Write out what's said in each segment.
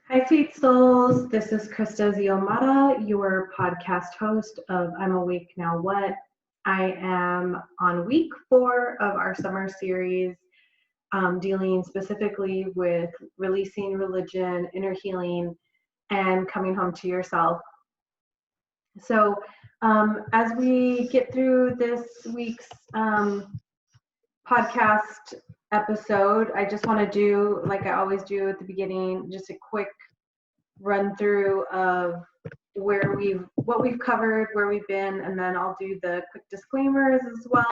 Hi, sweet souls. This is Krista Xiomara, your podcast host of I'm Awake Now What. I am on week 4 of our summer series, dealing specifically with releasing religion, inner healing, and coming home to yourself. So, as we get through this week's podcast episode, I just want to do, like I always do at the beginning, just a quick run through of what we've covered, where we've been, and then I'll do the quick disclaimers as well.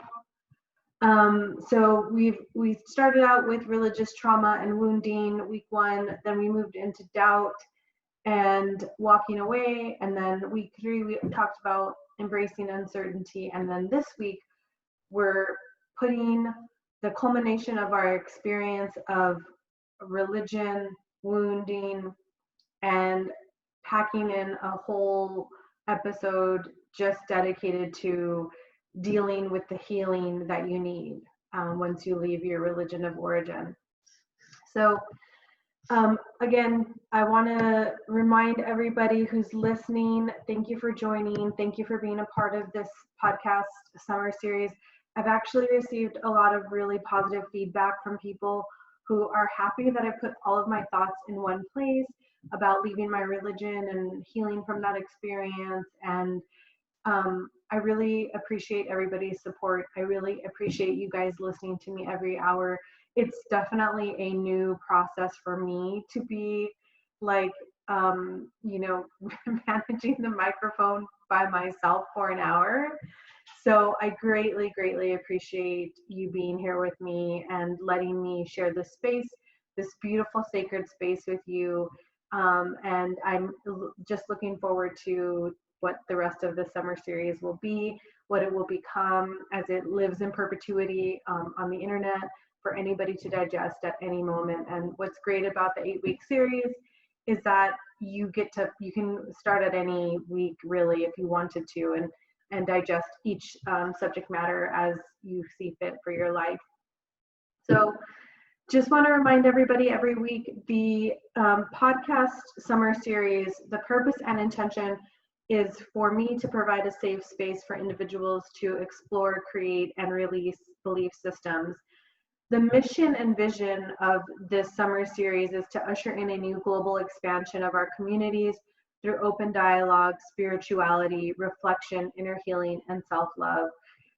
So we started out with religious trauma and wounding week 1, then we moved into doubt and walking away, and then week 3 we talked about embracing uncertainty, and then this week we're putting the culmination of our experience of religion, wounding, and packing in a whole episode just dedicated to dealing with the healing that you need once you leave your religion of origin. So again, I want to remind everybody who's listening, thank you for joining. Thank you for being a part of this podcast summer series. I've actually received a lot of really positive feedback from people who are happy that I put all of my thoughts in one place about leaving my religion and healing from that experience. And I really appreciate everybody's support. I really appreciate you guys listening to me every hour. It's definitely a new process for me to be like, managing the microphone by myself for an hour. So I greatly, greatly appreciate you being here with me and letting me share this space, this beautiful sacred space with you. And I'm just looking forward to what the rest of the summer series will be, what it will become as it lives in perpetuity on the internet for anybody to digest at any moment. And what's great about the 8-week series is that you can start at any week really if you wanted to, and digest each subject matter as you see fit for your life. So just want to remind everybody every week, the podcast summer series, the purpose and intention is for me to provide a safe space for individuals to explore, create, and release belief systems. The mission and vision of this summer series is to usher in a new global expansion of our communities through open dialogue, spirituality, reflection, inner healing, and self-love.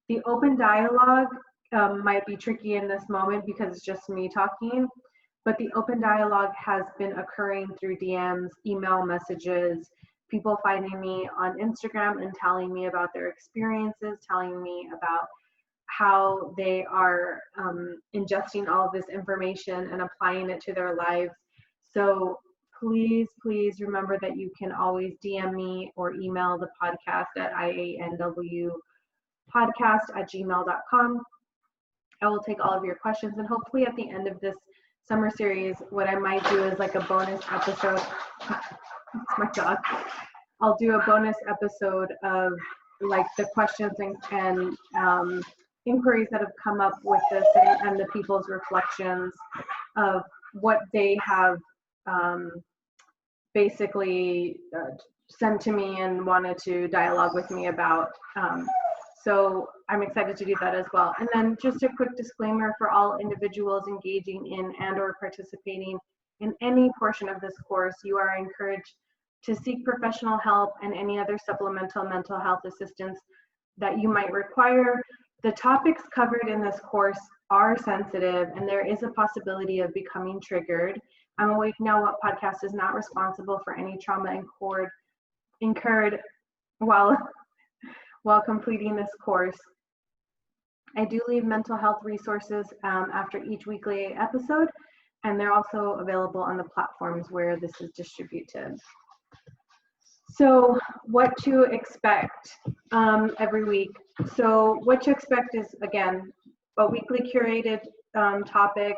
The open dialogue might be tricky in this moment because it's just me talking, but the open dialogue has been occurring through DMs, email messages, people finding me on Instagram and telling me about their experiences, telling me about how they are ingesting all of this information and applying it to their lives. So please remember that you can always DM me or email the podcast at ianwpodcast@gmail.com. I will take all of your questions, and hopefully at the end of this summer series, what I might do is like a bonus episode. It's my dog. I'll do a bonus episode of like the questions and inquiries that have come up with this and the people's reflections of what they have basically sent to me and wanted to dialogue with me about. So I'm excited to do that as well. And then just a quick disclaimer for all individuals engaging in and or participating in any portion of this course, you are encouraged to seek professional help and any other supplemental mental health assistance that you might require. The topics covered in this course are sensitive, and there is a possibility of becoming triggered. I'm Awake Now What podcast is not responsible for any trauma incurred while completing this course. I do leave mental health resources after each weekly episode, and they're also available on the platforms where this is distributed. So what to expect every week. So what to expect is, again, a weekly curated topic,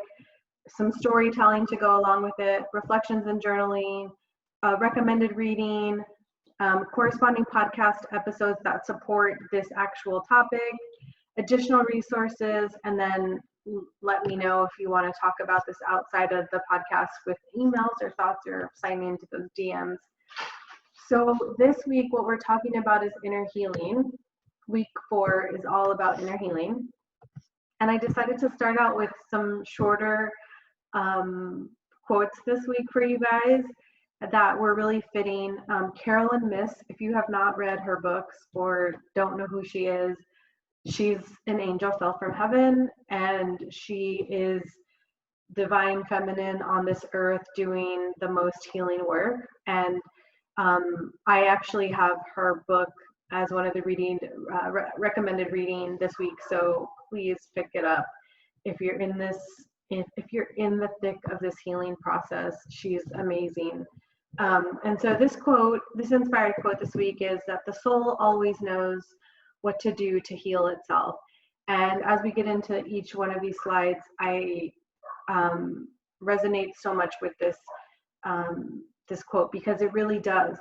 some storytelling to go along with it, reflections and journaling, recommended reading, corresponding podcast episodes that support this actual topic, additional resources, and then let me know if you want to talk about this outside of the podcast with emails or thoughts, or sign into those DMs. So this week, what we're talking about is inner healing. Week 4 is all about inner healing. And I decided to start out with some shorter quotes this week for you guys that were really fitting. Carolyn Myss, if you have not read her books or don't know who she is, she's an angel fell from heaven, and she is divine feminine on this earth doing the most healing work. And I actually have her book as one of the recommended reading this week, so please pick it up if you're in this. If you're in the thick of this healing process, she's amazing. And so this inspired quote this week is that the soul always knows what to do to heal itself. And as we get into each one of these slides, I resonate so much with this quote, because it really does.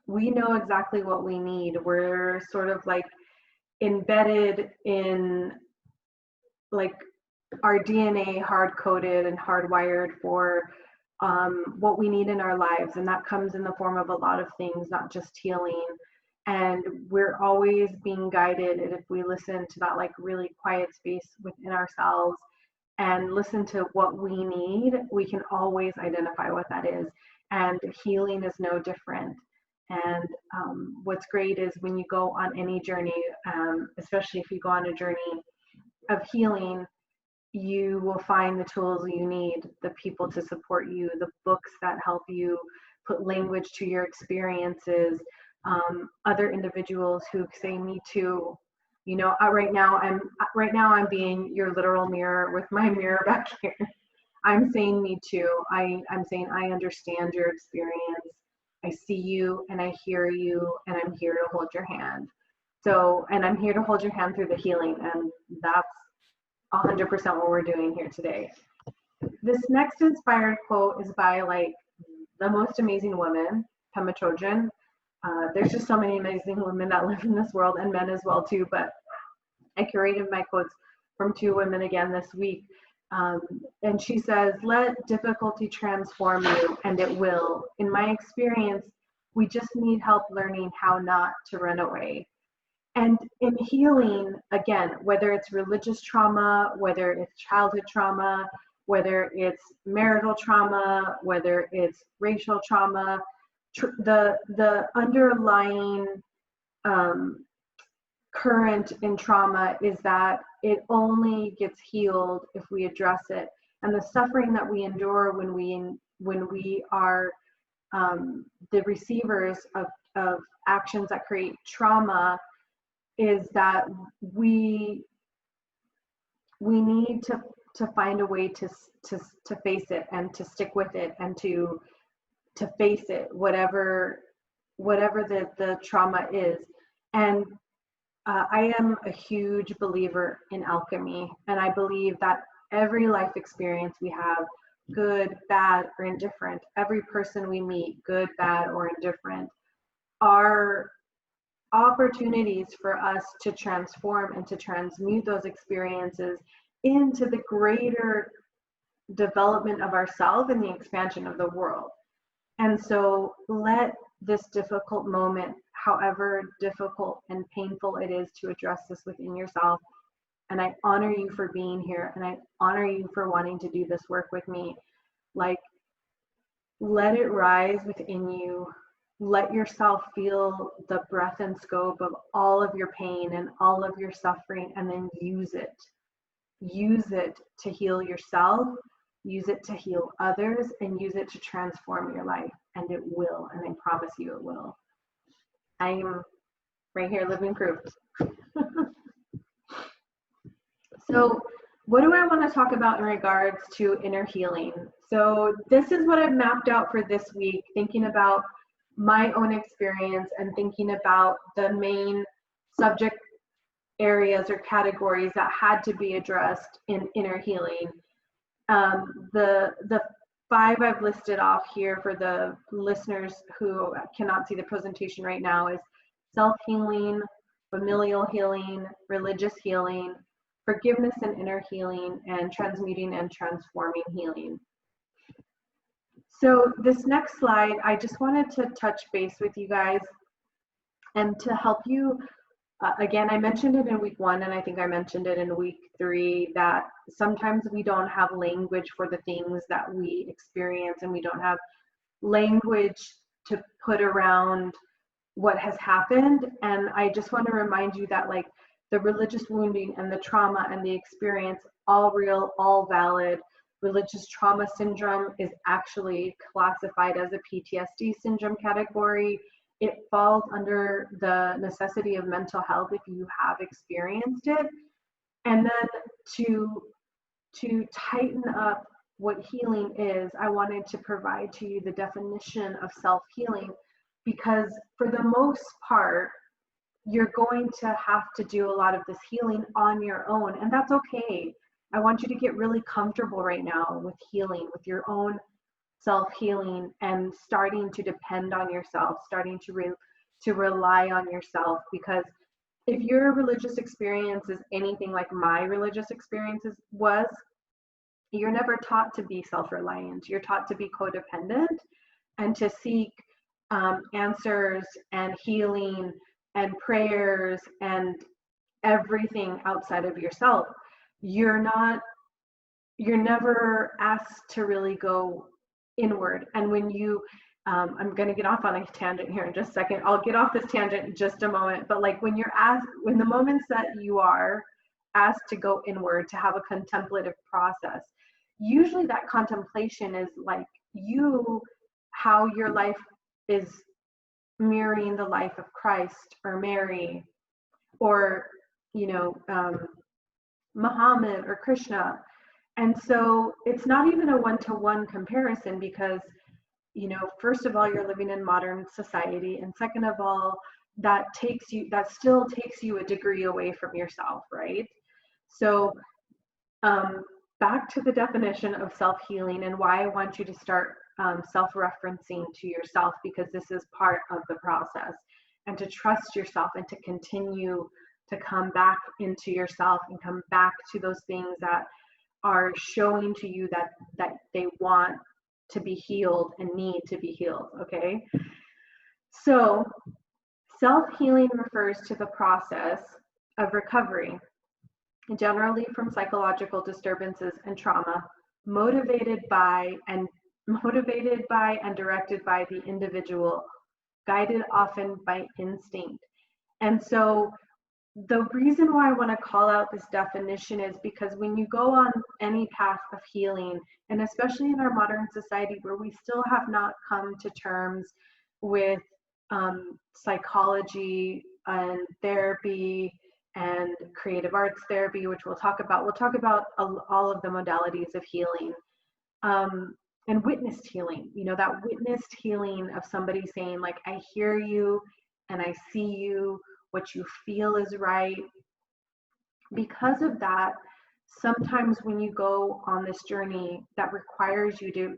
We know exactly what we need. We're sort of like embedded in, like, our DNA hard-coded and hardwired for what we need in our lives, and that comes in the form of a lot of things, not just healing. And we're always being guided, and if we listen to that like really quiet space within ourselves and listen to what we need, we can always identify what that is. And healing is no different. And what's great is when you go on any journey, especially if you go on a journey of healing, you will find the tools you need, the people to support you, the books that help you put language to your experiences, other individuals who say me too. You know, right now I'm being your literal mirror with my mirror back here. I'm saying me too. I'm saying I understand your experience. I see you and I hear you, and I'm here to hold your hand. So, and I'm here to hold your hand through the healing, and that's 100% what we're doing here today. This next inspired quote is by like the most amazing woman, Pema Chodron. There's just so many amazing women that live in this world, and men as well too, but I curated my quotes from 2 women again this week. And she says, "Let difficulty transform you, and it will. In my experience, we just need help learning how not to run away." And in healing, again, whether it's religious trauma, whether it's childhood trauma, whether it's marital trauma, whether it's racial trauma, the underlying current in trauma is that it only gets healed if we address it. And the suffering that we endure when we are the receivers of actions that create trauma is that we need to find a way to face it and to stick with it and to face it, whatever the trauma is. And I am a huge believer in alchemy, and I believe that every life experience we have, good, bad, or indifferent, every person we meet, good, bad, or indifferent, are opportunities for us to transform and to transmute those experiences into the greater development of ourselves and the expansion of the world. And so let this difficult moment, however difficult and painful it is to address this within yourself, and I honor you for being here, and I honor you for wanting to do this work with me, like, let it rise within you. Let yourself feel the breadth and scope of all of your pain and all of your suffering, and then use it. Use it to heal yourself, use it to heal others, and use it to transform your life. And it will, and I promise you it will. I am right here, living proof. So what do I want to talk about in regards to inner healing? So this is what I've mapped out for this week, thinking about my own experience and thinking about the main subject areas or categories that had to be addressed in inner healing. The 5 I've listed off here for the listeners who cannot see the presentation right now is self-healing, familial healing, religious healing, forgiveness and inner healing, and transmuting and transforming healing. So this next slide, I just wanted to touch base with you guys and to help you. Again, I mentioned it in week 1, and I think I mentioned it in week 3, that sometimes we don't have language for the things that we experience, and we don't have language to put around what has happened. And I just want to remind you that, like, the religious wounding and the trauma and the experience, all real, all valid. Religious trauma syndrome is actually classified as a PTSD syndrome category. It falls under the necessity of mental health if you have experienced it. And then to tighten up what healing is, I wanted to provide to you the definition of self-healing, because for the most part, you're going to have to do a lot of this healing on your own, and that's okay. I want you to get really comfortable right now with healing, with your own self-healing, and starting to depend on yourself, starting to rely on yourself. Because if your religious experience is anything like my religious experiences was, you're never taught to be self-reliant. You're taught to be codependent and to seek answers and healing and prayers and everything outside of yourself. You're never asked to really go inward. And when you I'm going to get off on a tangent here in just a second. I'll get off this tangent in just a moment. But like when the moments that you are asked to go inward, to have a contemplative process, usually that contemplation is like how your life is mirroring the life of Christ or Mary or, Muhammad or Krishna. And so it's not even a one-to-one comparison, because, first of all, you're living in modern society. And second of all, that still takes you a degree away from yourself, right? So back to the definition of self-healing and why I want you to start self-referencing to yourself, because this is part of the process, and to trust yourself and to continue to come back into yourself and come back to those things that are showing to you that they want to be healed and need to be healed. Okay. So self-healing refers to the process of recovery, generally from psychological disturbances and trauma, motivated by and directed by the individual, guided often by instinct. And so the reason why I want to call out this definition is because when you go on any path of healing, and especially in our modern society where we still have not come to terms with psychology and therapy and creative arts therapy, which we'll talk about all of the modalities of healing, and witnessed healing, that witnessed healing of somebody saying, like, I hear you and I see you, what you feel is right. Because of that, sometimes when you go on this journey that requires you to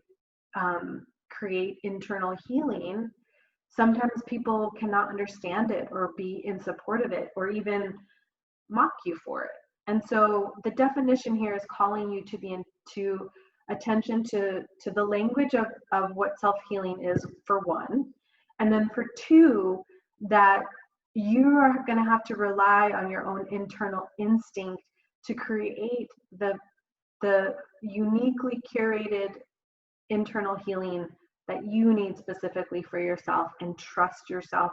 create internal healing, sometimes people cannot understand it or be in support of it or even mock you for it. And so the definition here is calling you to attention to the language of what self-healing is, for one, and then for two, that you are going to have to rely on your own internal instinct to create the uniquely curated internal healing that you need specifically for yourself, and trust yourself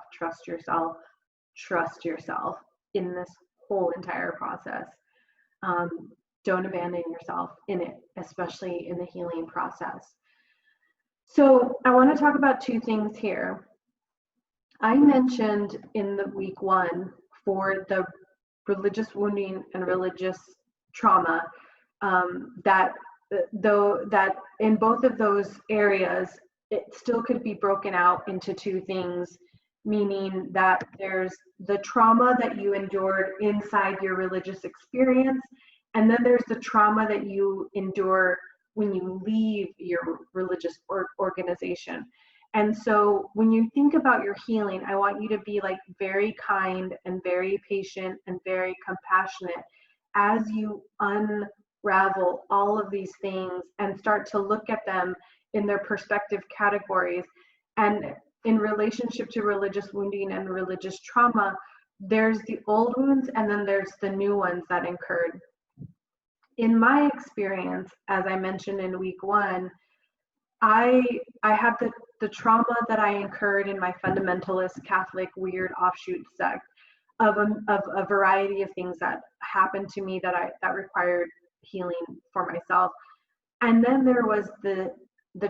in this whole entire process. Don't abandon yourself in it, especially in the healing process. So I want to talk about two things here. I mentioned in the week 1 for the religious wounding and religious trauma, that in both of those areas, it still could be broken out into two things, meaning that there's the trauma that you endured inside your religious experience, and then there's the trauma that you endure when you leave your religious organization. And so when you think about your healing, I want you to be like very kind and very patient and very compassionate as you unravel all of these things and start to look at them in their perspective categories, and in relationship to religious wounding and religious trauma, there's the old wounds and then there's the new ones that incurred. In my experience, as I mentioned in week one, I had the trauma that I incurred in my fundamentalist Catholic weird offshoot sect of a variety of things that happened to me that required healing for myself. And then there was the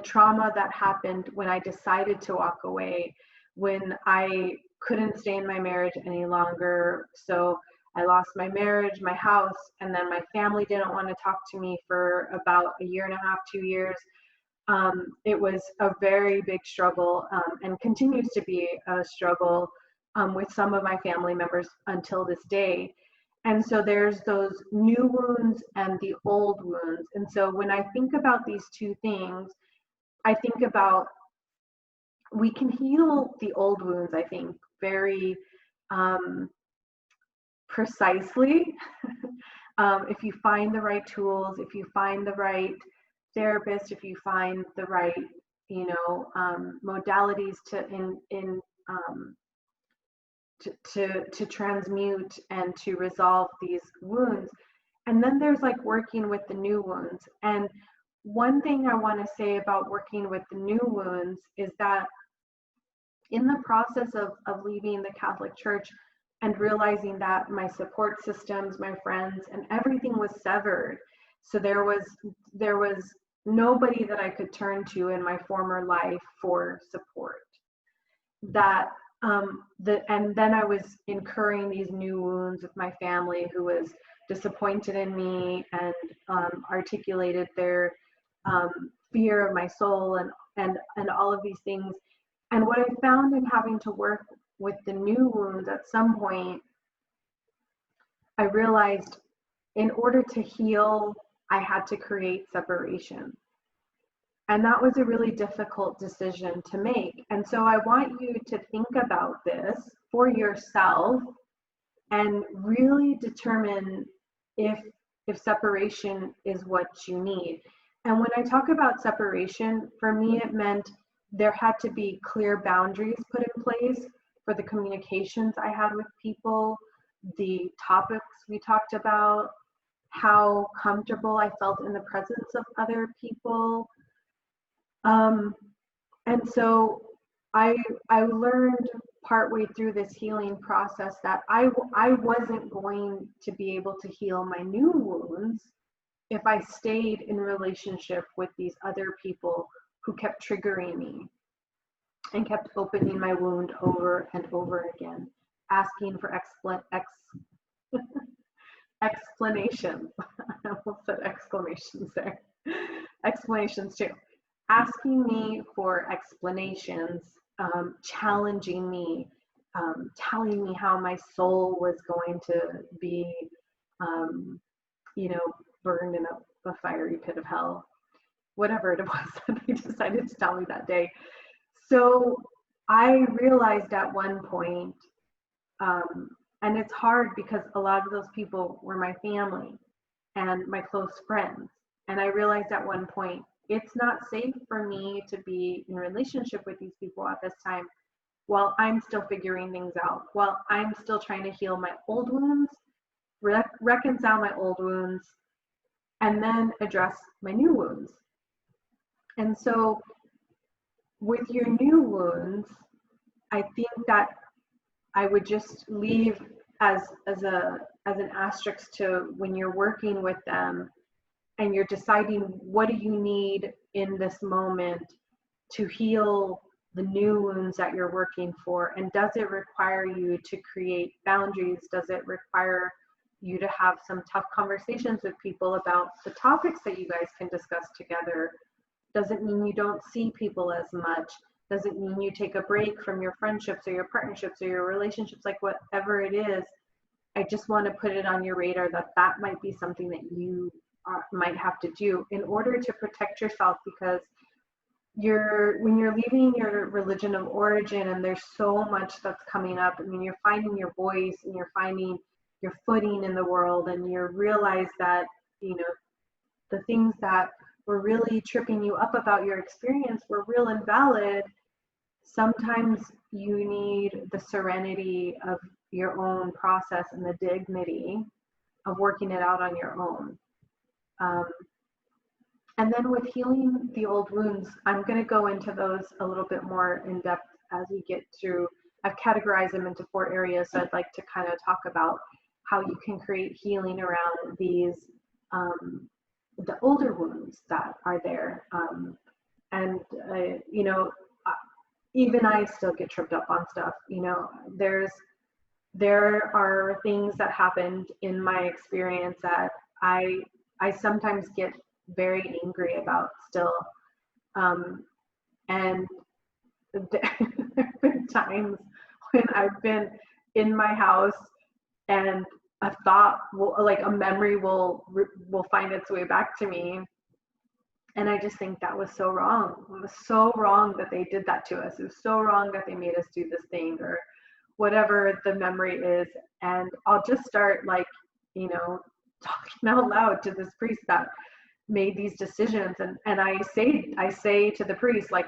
trauma that happened when I decided to walk away, when I couldn't stay in my marriage any longer. So I lost my marriage, my house, and then my family didn't want to talk to me for about a year and a half, 2 years. It was a very big struggle, and continues to be a struggle with some of my family members until this day. And so there's those new wounds and the old wounds. And so when I think about these two things, I think about, we can heal the old wounds, I think, very precisely. If you find the right tools, if you find the right therapist, if you find the right, modalities to transmute and to resolve these wounds. And then there's like working with the new wounds. And one thing I want to say about working with the new wounds is that in the process of leaving the Catholic Church and realizing that my support systems, my friends, and everything was severed. So there was nobody that I could turn to in my former life for support. And then I was incurring these new wounds with my family, who was disappointed in me and articulated their fear of my soul and all of these things. And what I found in having to work with the new wounds, at some point, I realized in order to heal, I had to create separation. And that was a really difficult decision to make. And so I want you to think about this for yourself and really determine if separation is what you need. And when I talk about separation, for me, it meant there had to be clear boundaries put in place for the communications I had with people, the topics we talked about, how comfortable I felt in the presence of other people. And so I learned partway through this healing process that I wasn't going to be able to heal my new wounds if I stayed in relationship with these other people who kept triggering me and kept opening my wound over and over again, asking for explanations. I almost said exclamations there. Explanations too. Asking me for explanations, challenging me, telling me how my soul was going to be, burned in a fiery pit of hell, whatever it was that they decided to tell me that day. So I realized at one point, and it's hard because a lot of those people were my family and my close friends. And I realized at one point, it's not safe for me to be in a relationship with these people at this time while I'm still figuring things out, while I'm still trying to heal my old wounds, reconcile my old wounds, and then address my new wounds. And so with your new wounds, I think that I would just leave as an asterisk to when you're working with them and you're deciding what do you need in this moment to heal the new wounds that you're working for, and does it require you to create boundaries? Does it require you to have some tough conversations with people about the topics that you guys can discuss together? Does it mean you don't see people as much? Does it mean you take a break from your friendships or your partnerships or your relationships, like whatever it is? I just want to put it on your radar that might be something that you might have to do in order to protect yourself, because when you're leaving your religion of origin and there's so much that's coming up, I mean, you're finding your voice and you're finding your footing in the world, and you realize that, you know, the things that were really tripping you up about your experience were real and valid, sometimes you need the serenity of your own process and the dignity of working it out on your own. And then with healing the old wounds, I'm going to go into those a little bit more in depth as we get through. I've categorized them into 4 areas, so I'd like to kind of talk about how you can create healing around these, the older wounds that are there. You know, even I still get tripped up on stuff. You know, there are things that happened in my experience that I sometimes get very angry about still. And there have been times when I've been in my house and a thought will, like a memory will find its way back to me. And I just think that was so wrong. It was so wrong that they did that to us. It was so wrong that they made us do this thing or whatever the memory is. And I'll just start, like, you know, talking out loud to this priest that made these decisions. And I say to the priest, like,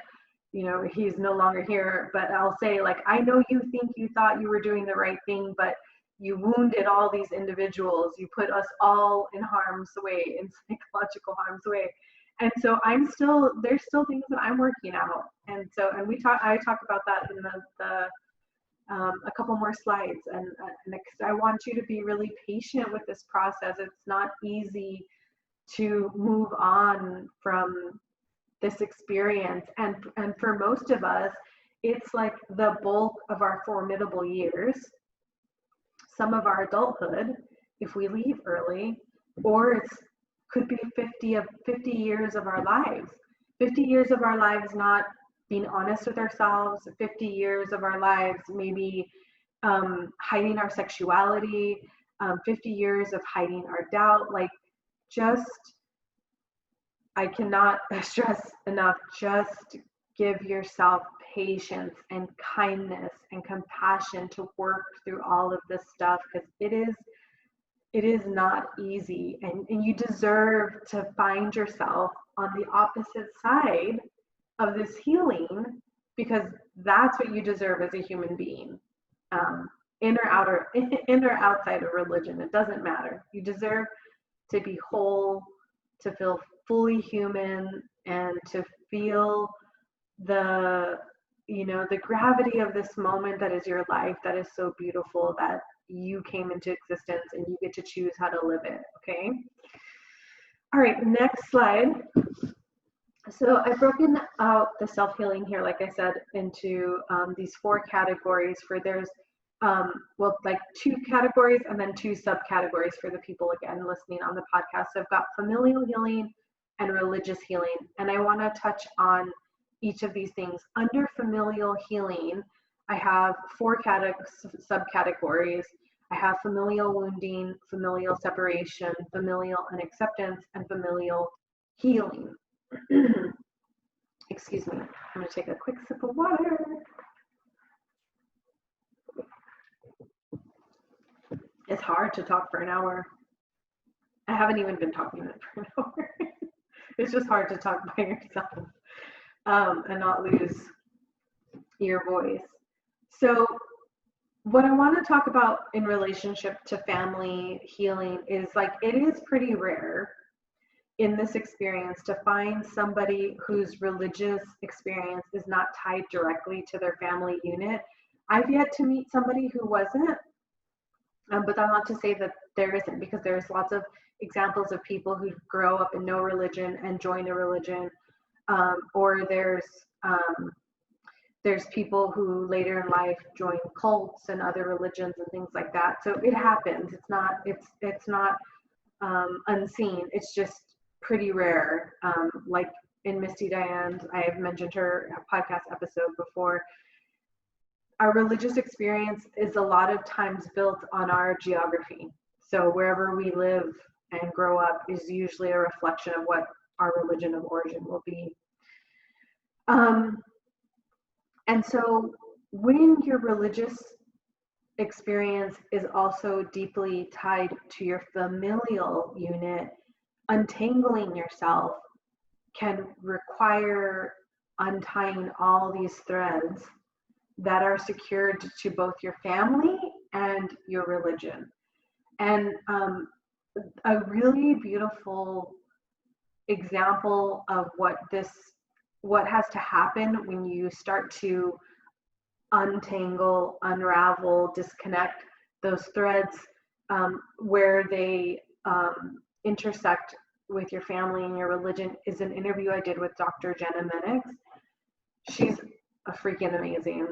you know, he's no longer here, but I'll say, like, I know you think you thought you were doing the right thing, but you wounded all these individuals. You put us all in harm's way, in psychological harm's way. And so there's still things that I'm working out. And so, I talk about that in a couple more slides. And I want you to be really patient with this process. It's not easy to move on from this experience. And for most of us, it's like the bulk of our formidable years, some of our adulthood, if we leave early, or it's could be 50 years of our lives. 50 years of our lives not being honest with ourselves, 50 years of our lives maybe hiding our sexuality, 50 years of hiding our doubt. Like, I cannot stress enough, just give yourself patience and kindness and compassion to work through all of this stuff, because it is not easy, and you deserve to find yourself on the opposite side of this healing, because that's what you deserve as a human being, in or outside of religion. It doesn't matter. You deserve to be whole, to feel fully human, and to feel the gravity of this moment that is your life, that is so beautiful, that you came into existence and you get to choose how to live it. Okay. All right, next slide. So I've broken out the self-healing here, like I said, into these 4 categories. There's 2 categories and then 2 subcategories for the people, again, listening on the podcast. So I've got familial healing and religious healing, and I want to touch on each of these things. Under familial healing, I have 4 subcategories. I have familial wounding, familial separation, familial unacceptance, and familial healing. Excuse me. I'm going to take a quick sip of water. It's hard to talk for an hour. I haven't even been talking for an hour. It's just hard to talk by yourself and not lose your voice. So what I want to talk about in relationship to family healing is, like, it is pretty rare in this experience to find somebody whose religious experience is not tied directly to their family unit. I've yet to meet somebody who wasn't, but that's not to say that there isn't, because there's lots of examples of people who grow up in no religion and join a religion, or there's people who later in life join cults and other religions and things like that. So it happens. It's not unseen. It's just pretty rare. Like in Misty Diane's, I have mentioned her podcast episode before. Our religious experience is a lot of times built on our geography. So wherever we live and grow up is usually a reflection of what our religion of origin will be. And so when your religious experience is also deeply tied to your familial unit. Untangling yourself can require untying all these threads that are secured to both your family and your religion. And a really beautiful example of what has to happen when you start to untangle, unravel, disconnect those threads where they intersect with your family and your religion is an interview I did with Dr. Jenna Menix. She's a freaking amazing.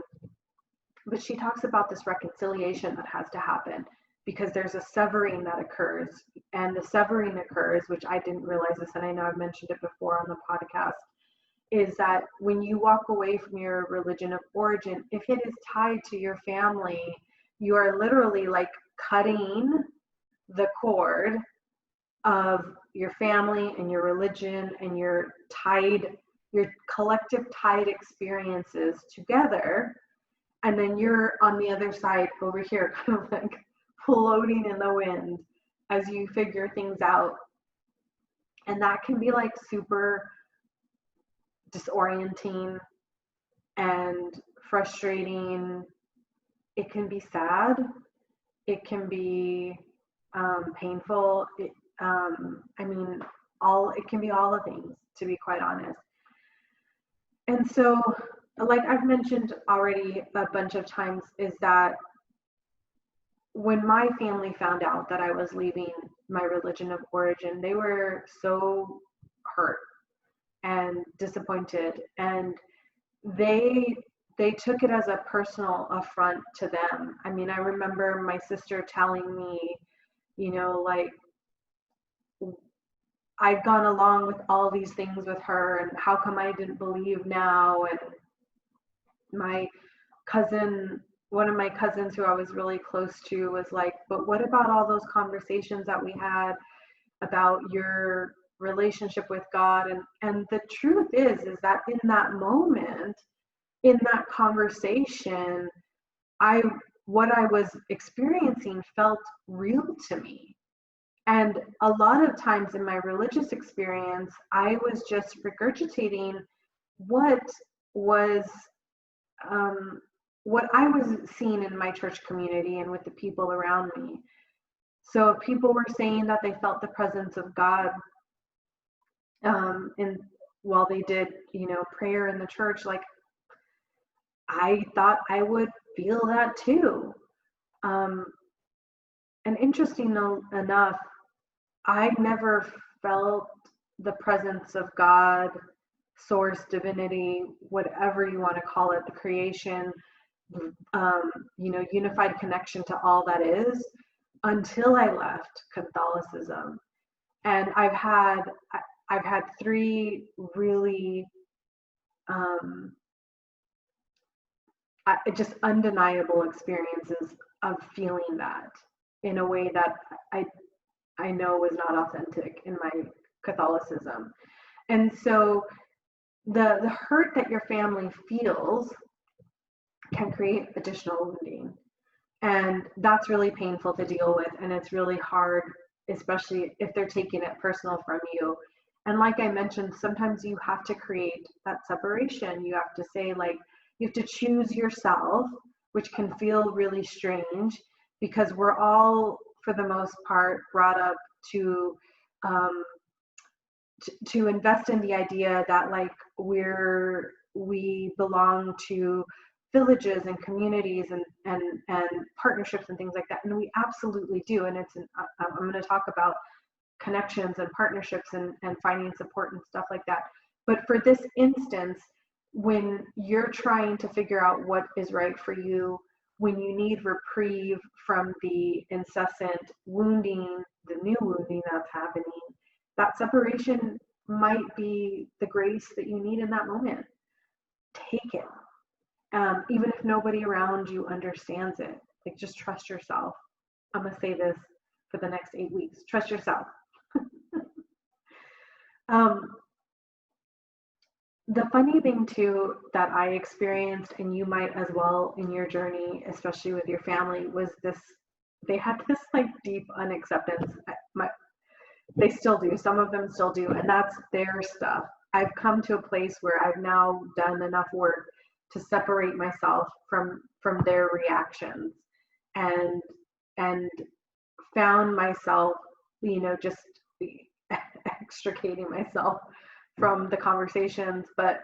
But she talks about this reconciliation that has to happen because there's a severing that occurs. And the severing occurs, which I didn't realize this, and I know I've mentioned it before on the podcast, is that when you walk away from your religion of origin, if it is tied to your family, you are literally like cutting the cord of your family and your religion and your collective tied experiences together. And then you're on the other side over here, kind of like floating in the wind as you figure things out. And that can be like super disorienting and frustrating. It can be sad. It can be painful. It can be all the things, to be quite honest. And so, like I've mentioned already a bunch of times, is that when my family found out that I was leaving my religion of origin, they were so hurt and disappointed, and they took it as a personal affront to them. I mean, I remember my sister telling me, like, I've gone along with all these things with her, and how come I didn't believe now? And my cousin, one of my cousins who I was really close to, was like, but what about all those conversations that we had about your relationship with God? And the truth is that in that moment, in that conversation, what I was experiencing felt real to me. And a lot of times in my religious experience, I was just regurgitating what was what I was seeing in my church community and with the people around me. So if people were saying that they felt the presence of God, and while they did, prayer in the church, like, I thought I would feel that too. And interesting enough, I never felt the presence of God, source, divinity, whatever you want to call it, the creation, unified connection to all that is, until I left Catholicism. And I've had 3 really just undeniable experiences of feeling that in a way that I know was not authentic in my Catholicism. And so the hurt that your family feels can create additional wounding. And that's really painful to deal with. And it's really hard, especially if they're taking it personal from you. And like I mentioned, sometimes you have to create that separation. You have to say, like, you have to choose yourself, which can feel really strange because we're all, for the most part, brought up to invest in the idea that, like, we belong to villages and communities and partnerships and things like that, and we absolutely do. And I'm going to talk about connections and partnerships and finding support and stuff like that. But for this instance, when you're trying to figure out what is right for you, when you need reprieve from the incessant wounding, the new wounding that's happening, that separation might be the grace that you need in that moment. Take it. Even if nobody around you understands it, like, just trust yourself. I'm going to say this for the next 8 weeks. Trust yourself. The funny thing too that I experienced, and you might as well in your journey, especially with your family, was this, they had this like deep unacceptance. They still do, some of them still do, and that's their stuff. I've come to a place where I've now done enough work to separate myself from their reactions, and and found myself, just extricating myself from the conversations. But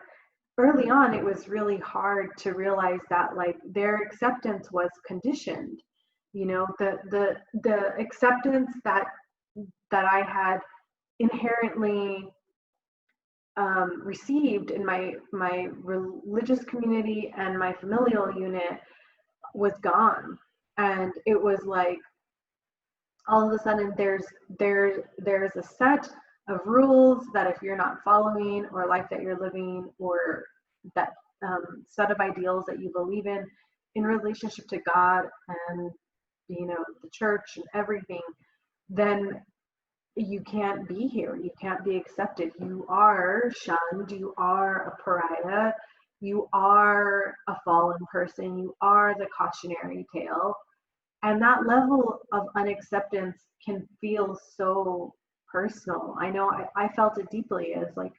early on, it was really hard to realize that like their acceptance was conditioned. The acceptance that I had inherently received in my religious community and my familial unit was gone. And it was like all of a sudden there's a set of rules that if you're not following, or life that you're living, or that set of ideals that you believe in relationship to God and the church and everything, then you can't be here. You can't be accepted. You are shunned. You are a pariah. You are a fallen person. You are the cautionary tale. And that level of unacceptance can feel so personal. I know I felt it deeply, as like,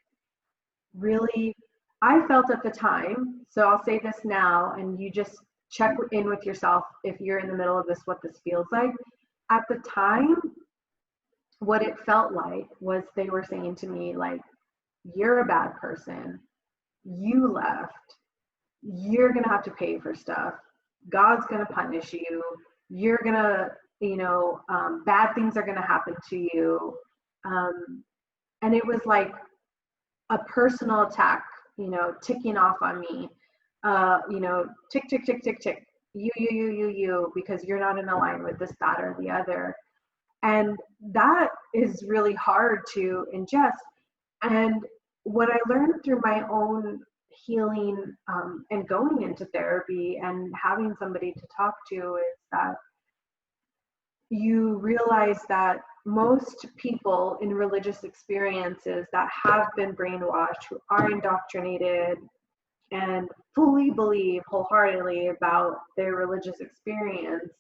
really, I felt at the time. So I'll say this now, and you just check in with yourself if you're in the middle of this, what this feels like. At the time, what it felt like was they were saying to me, like, you're a bad person, you left, you're gonna have to pay for stuff, God's gonna punish you, you're gonna, bad things are gonna happen to you. And it was like a personal attack, ticking off on me, tick, tick, tick, tick, tick, you, because you're not in line with this, that, or the other. And that is really hard to ingest. And what I learned through my own healing, and going into therapy and having somebody to talk to, is that you realize that most people in religious experiences that have been brainwashed, who are indoctrinated and fully believe wholeheartedly about their religious experience,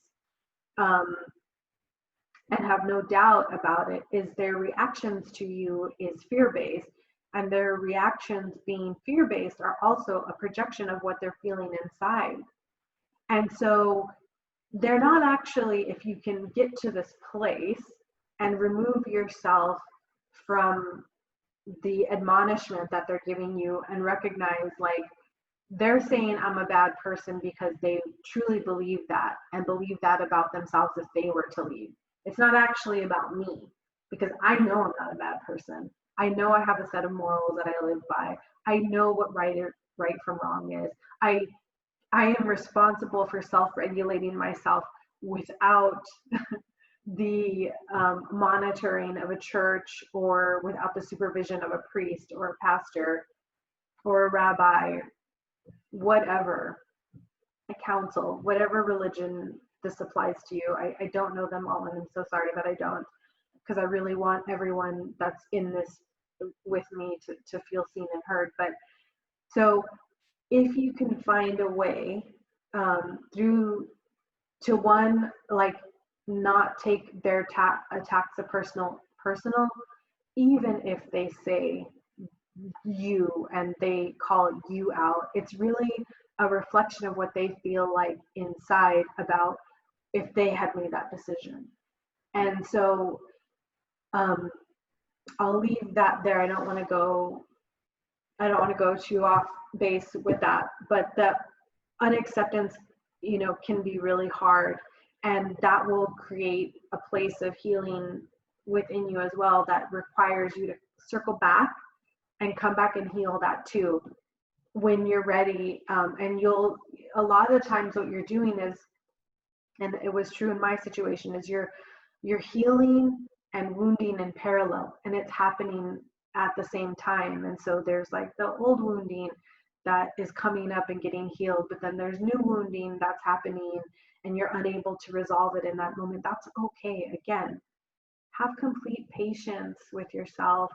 and have no doubt about it, is their reactions to you is fear-based. And their reactions being fear-based are also a projection of what they're feeling inside. And so they're not actually, if you can get to this place and remove yourself from the admonishment that they're giving you, and recognize, like, they're saying I'm a bad person because they truly believe that, and believe that about themselves if they were to leave. It's not actually about me, because I know I'm not a bad person. I know I have a set of morals that I live by. I know what right from wrong is. I am responsible for self-regulating myself without the monitoring of a church, or without the supervision of a priest or a pastor or a rabbi, whatever, a council, whatever religion this applies to you. I don't know them all, and I'm so sorry that I don't, because I really want everyone that's in this with me to feel seen and heard. But so if you can find a way through to, one, like, not take their attacks a personal, even if they say you and they call you out, it's really a reflection of what they feel like inside about if they had made that decision. And so I'll leave that there. I don't want to go too off base with that, but the unacceptance, can be really hard, and that will create a place of healing within you as well, that requires you to circle back and come back and heal that too when you're ready. And a lot of the times what you're doing is, and it was true in my situation, is you're healing and wounding in parallel, and it's happening at the same time. And so there's like the old wounding that is coming up and getting healed, but then there's new wounding that's happening, and you're unable to resolve it in that moment. That's okay. Again, have complete patience with yourself,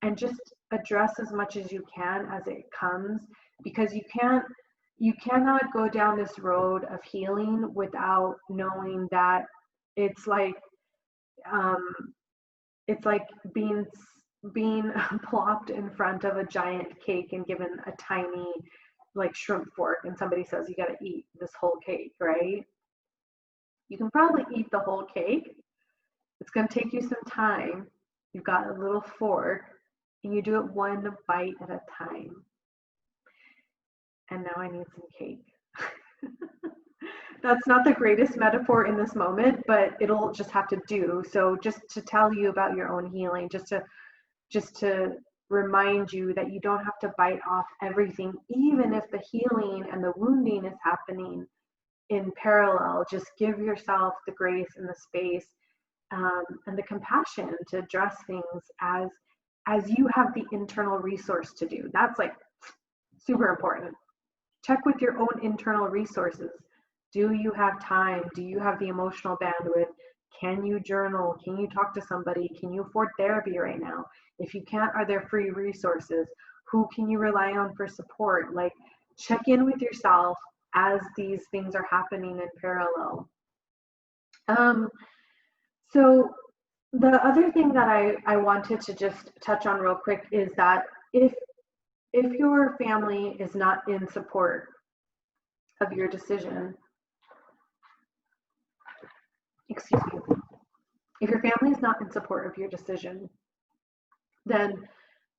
and just address as much as you can as it comes, because you cannot go down this road of healing without knowing that it's like it's like being plopped in front of a giant cake and given a tiny like shrimp fork, and somebody says you got to eat this whole cake, right? You can probably eat the whole cake. It's going to take you some time. You've got a little fork, and you do it one bite at a time. And now I need some cake. That's not the greatest metaphor in this moment, but it'll just have to do. So just to tell you about your own healing, just to remind you that you don't have to bite off everything, even if the healing and the wounding is happening in parallel. Just give yourself the grace and the space and the compassion to address things as you have the internal resource to do. That's like super important. Check with your own internal resources. Do you have time? Do you have the emotional bandwidth? Can you journal? Can you talk to somebody? Can you afford therapy right now? If you can't, are there free resources? Who can you rely on for support? Like, check in with yourself as these things are happening in parallel. So the other thing that I wanted to just touch on real quick is that if your family is not in support of your decision, excuse me, if your family is not in support of your decision, then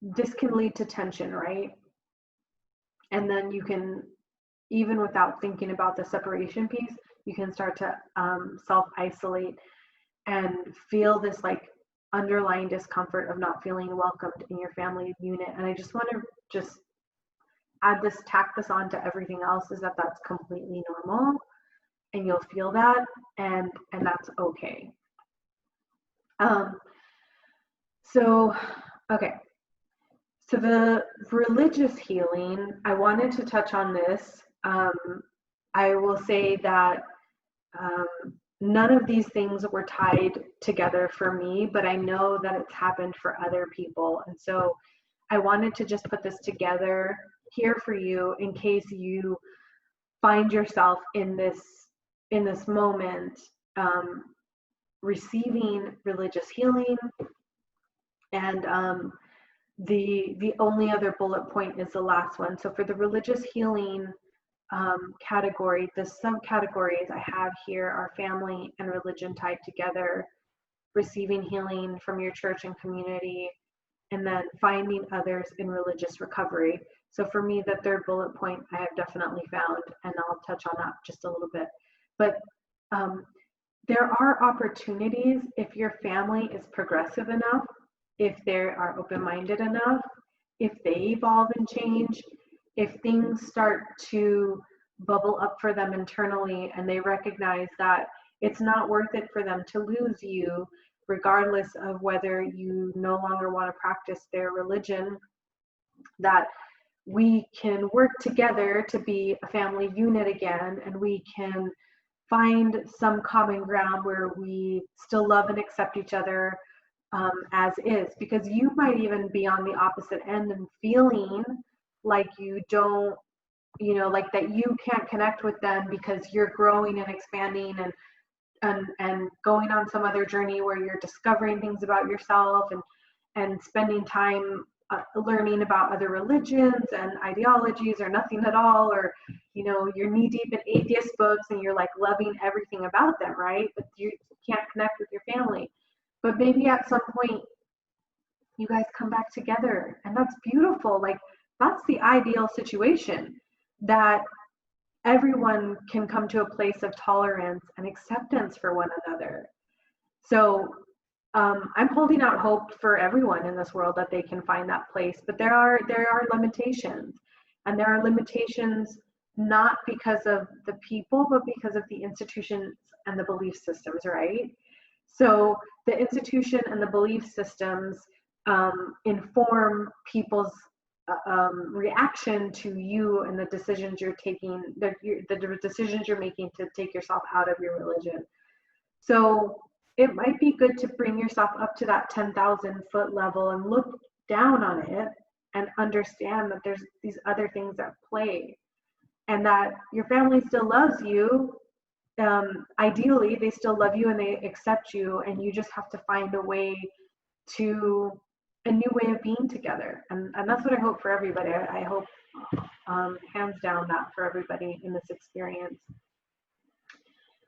this can lead to tension, right? And then you can, even without thinking about the separation piece, you can start to self-isolate and feel this like underlying discomfort of not feeling welcomed in your family unit. And I just want to just tack this on to everything else, is that that's completely normal, and you'll feel that, and that's okay. So the religious healing, I wanted to touch on this. I will say that none of these things were tied together for me, but I know that it's happened for other people. And so I wanted to just put this together here for you in case you find yourself in this moment, receiving religious healing. And the only other bullet point is the last one. So for the religious healing category, the subcategories I have here are family and religion tied together, receiving healing from your church and community, and then finding others in religious recovery. So for me, the third bullet point I have definitely found, and I'll touch on that just a little bit. But there are opportunities if your family is progressive enough, if they are open-minded enough, if they evolve and change, if things start to bubble up for them internally and they recognize that it's not worth it for them to lose you, regardless of whether you no longer want to practice their religion, that we can work together to be a family unit again, and we can find some common ground where we still love and accept each other as is. Because you might even be on the opposite end and feeling like you don't, like that you can't connect with them because you're growing and expanding and going on some other journey where you're discovering things about yourself and spending time learning about other religions and ideologies, or nothing at all, or you're knee deep in atheist books and you're like loving everything about them, right? But you can't connect with your family. But maybe at some point you guys come back together, and that's beautiful. Like, that's the ideal situation, that everyone can come to a place of tolerance and acceptance for one another. So I'm holding out hope for everyone in this world that they can find that place, but there are limitations, and there are limitations not because of the people, but because of the institutions and the belief systems, right? So the institution and the belief systems inform people's reaction to you and the decisions you're taking, the decisions you're making to take yourself out of your religion. So it might be good to bring yourself up to that 10,000 foot level and look down on it and understand that there's these other things at play, and that your family still loves you. Ideally, they still love you and they accept you, and you just have to find a way to a new way of being together. And that's what I hope for everybody. I hope, hands down, that for everybody in this experience.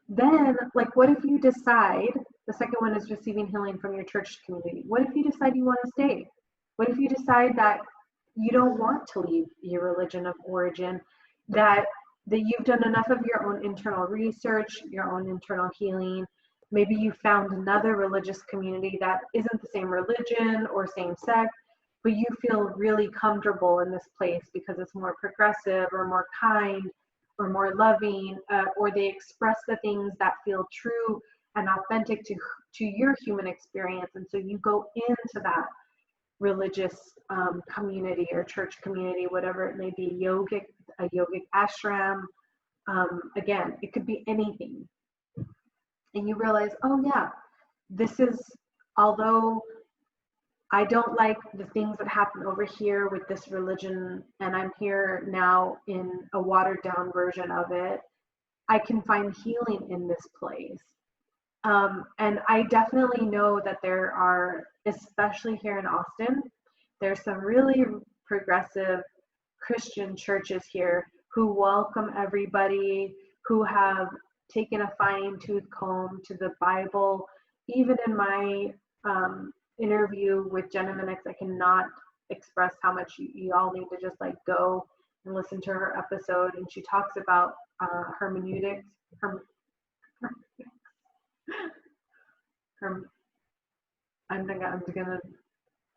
Then, like, what if you decide, the second one is receiving healing from your church community. What if you decide you want to stay? What if you decide that you don't want to leave your religion of origin, that you've done enough of your own internal research, your own internal healing? Maybe you found another religious community that isn't the same religion or same sect, but you feel really comfortable in this place because it's more progressive or more kind or more loving, or they express the things that feel true and authentic to your human experience. And so you go into that religious community or church community, whatever it may be, a yogic ashram. Again, it could be anything. And you realize, oh yeah, this is, although I don't like the things that happen over here with this religion, and I'm here now in a watered down version of it, I can find healing in this place. And I definitely know that there are, especially here in Austin, there's some really progressive Christian churches here who welcome everybody, who have taken a fine-tooth comb to the Bible. Even in my interview with Jenna Minix, I cannot express how much you all need to just like go and listen to her episode. And she talks about hermeneutics.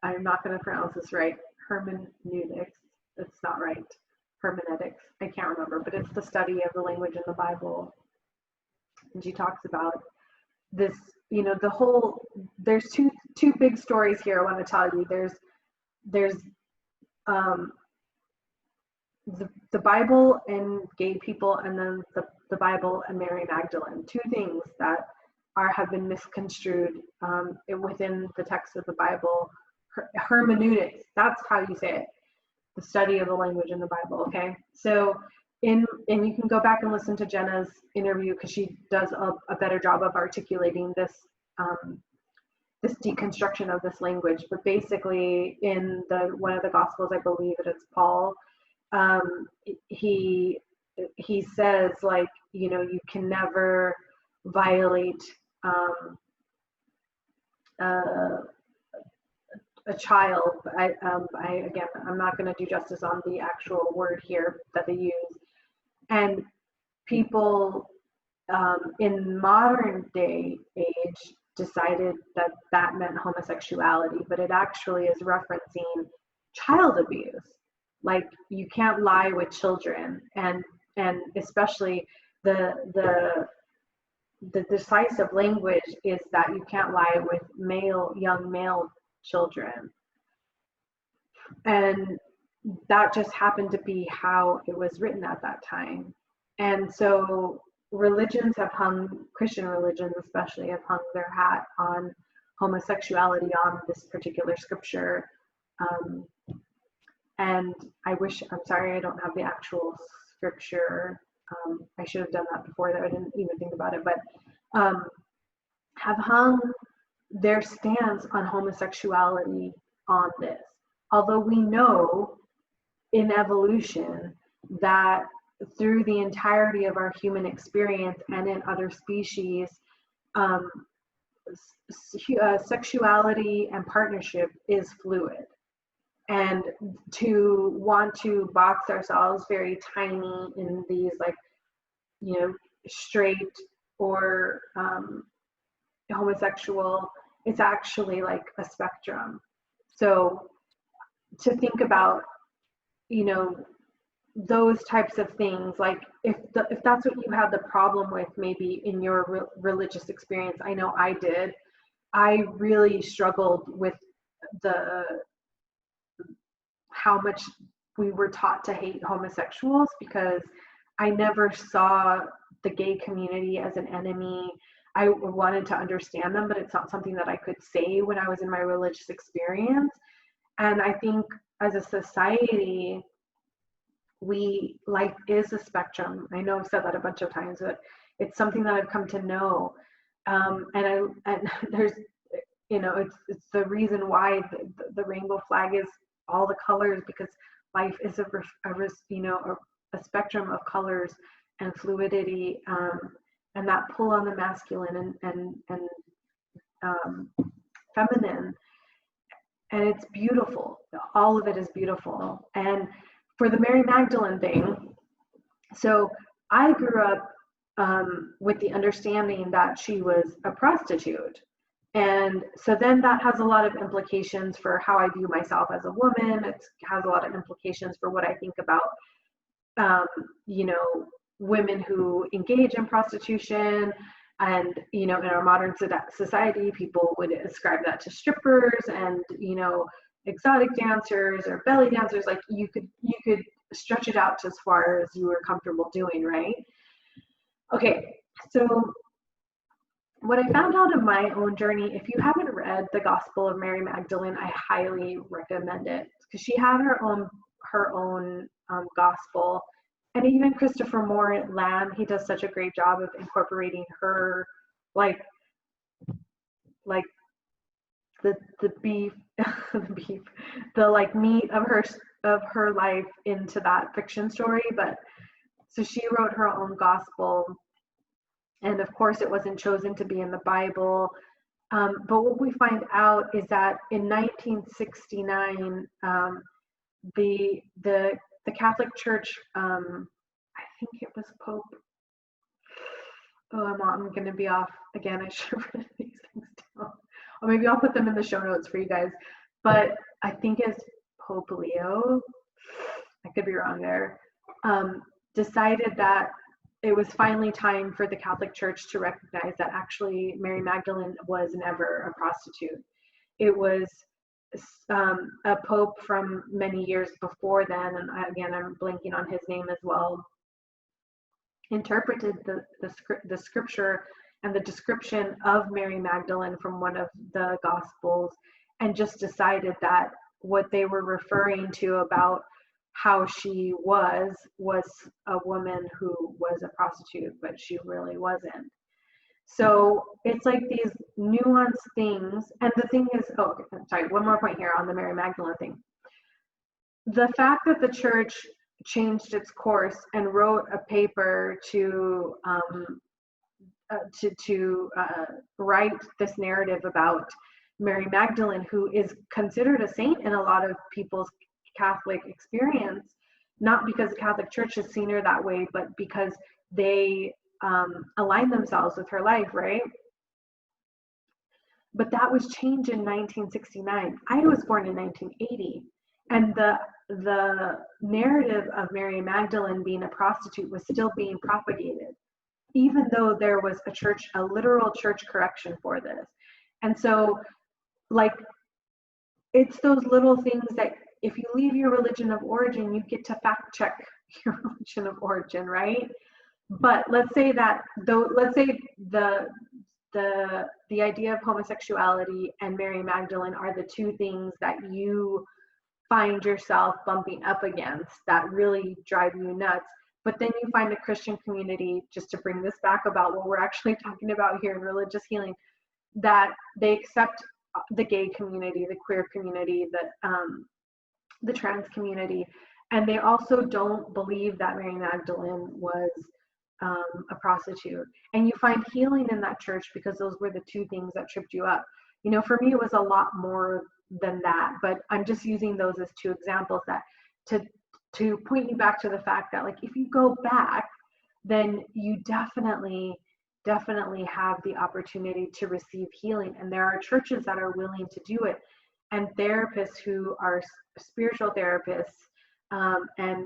I'm not gonna pronounce this right. Hermeneutics. It's not right. Hermeneutics. I can't remember, but it's the study of the language in the Bible. And she talks about this, the whole, there's two big stories here I want to tell you. There's the Bible and gay people, and then the Bible and Mary Magdalene. Two things that have been misconstrued within the text of the Bible. Hermeneutics, that's how you say it. The study of the language in the Bible, okay? So and you can go back and listen to Jenna's interview because she does a better job of articulating this this deconstruction of this language. But basically, in one of the Gospels, I believe it's Paul, he says, like, you can never violate a child. Again, I'm not going to do justice on the actual word here that they use. And people in modern day age decided that meant homosexuality, but it actually is referencing child abuse. Like, you can't lie with children, and especially the decisive language is that you can't lie with young male children. And that just happened to be how it was written at that time. And so Christian religions especially, have hung their hat on homosexuality on this particular scripture. And I'm sorry, I don't have the actual scripture. I should have done that before, that I didn't even think about it, but have hung their stance on homosexuality on this. Although we know in evolution that through the entirety of our human experience and in other species, sexuality and partnership is fluid. And to want to box ourselves very tiny in these, like, straight or homosexual, it's actually like a spectrum. So to think about, those types of things, like if that's what you had the problem with, maybe in your religious experience. I know I did. I really struggled with how much we were taught to hate homosexuals, because I never saw the gay community as an enemy. I wanted to understand them, but it's not something that I could say when I was in my religious experience. And I think as a society, life is a spectrum. I know I've said that a bunch of times, but it's something that I've come to know. And there's, it's the reason why the rainbow flag is all the colors, because life is a spectrum of colors and fluidity, and that pull on the masculine and feminine, and it's beautiful. All of it is beautiful. And for the Mary Magdalene thing, so I grew up with the understanding that she was a prostitute. And so then that has a lot of implications for how I view myself as a woman. It has a lot of implications for what I think about, women who engage in prostitution. And, in our modern society, people would ascribe that to strippers and, exotic dancers or belly dancers. Like you could stretch it out to as far as you were comfortable doing, right? Okay, so what I found out of my own journey, if you haven't read the Gospel of Mary Magdalene, I highly recommend it, because she had her own gospel. And even Christopher Moore Lamb, he does such a great job of incorporating her, like the beef, the like meat of her life into that fiction story. But so she wrote her own gospel, and of course it wasn't chosen to be in the Bible. But what we find out is that in 1969, the Catholic Church, I think it was Pope. Oh, I'm going to be off again. I should have written these things down. Or maybe I'll put them in the show notes for you guys. But I think it's Pope Leo. I could be wrong there. Decided that it was finally time for the Catholic Church to recognize that actually Mary Magdalene was never a prostitute. It was a pope from many years before then, and again, I'm blanking on his name as well, interpreted the scripture and the description of Mary Magdalene from one of the Gospels, and just decided that what they were referring to about how she was a woman who was a prostitute, but she really wasn't. So it's like these nuanced things. And the thing is, one more point here on the Mary Magdalene thing. The fact that the church changed its course and wrote a paper to write this narrative about Mary Magdalene, who is considered a saint in a lot of people's Catholic experience, not because the Catholic Church has seen her that way, but because they align themselves with her life, right? But that was changed in 1969. I was born in 1980, and the narrative of Mary Magdalene being a prostitute was still being propagated, even though there was a literal church correction for this. And so, like, it's those little things that if you leave your religion of origin, you get to fact check your religion of origin, right? But let's say the idea of homosexuality and Mary Magdalene are the two things that you find yourself bumping up against that really drive you nuts. But then you find a Christian community, just to bring this back about what we're actually talking about here in religious healing, that they accept the gay community, the queer community, the trans community, and they also don't believe that Mary Magdalene was a prostitute. And you find healing in that church because those were the two things that tripped you up. For me, it was a lot more than that, but I'm just using those as two examples that to point you back to the fact that, like, if you go back, then you definitely have the opportunity to receive healing. And there are churches that are willing to do it, and therapists who are spiritual therapists, and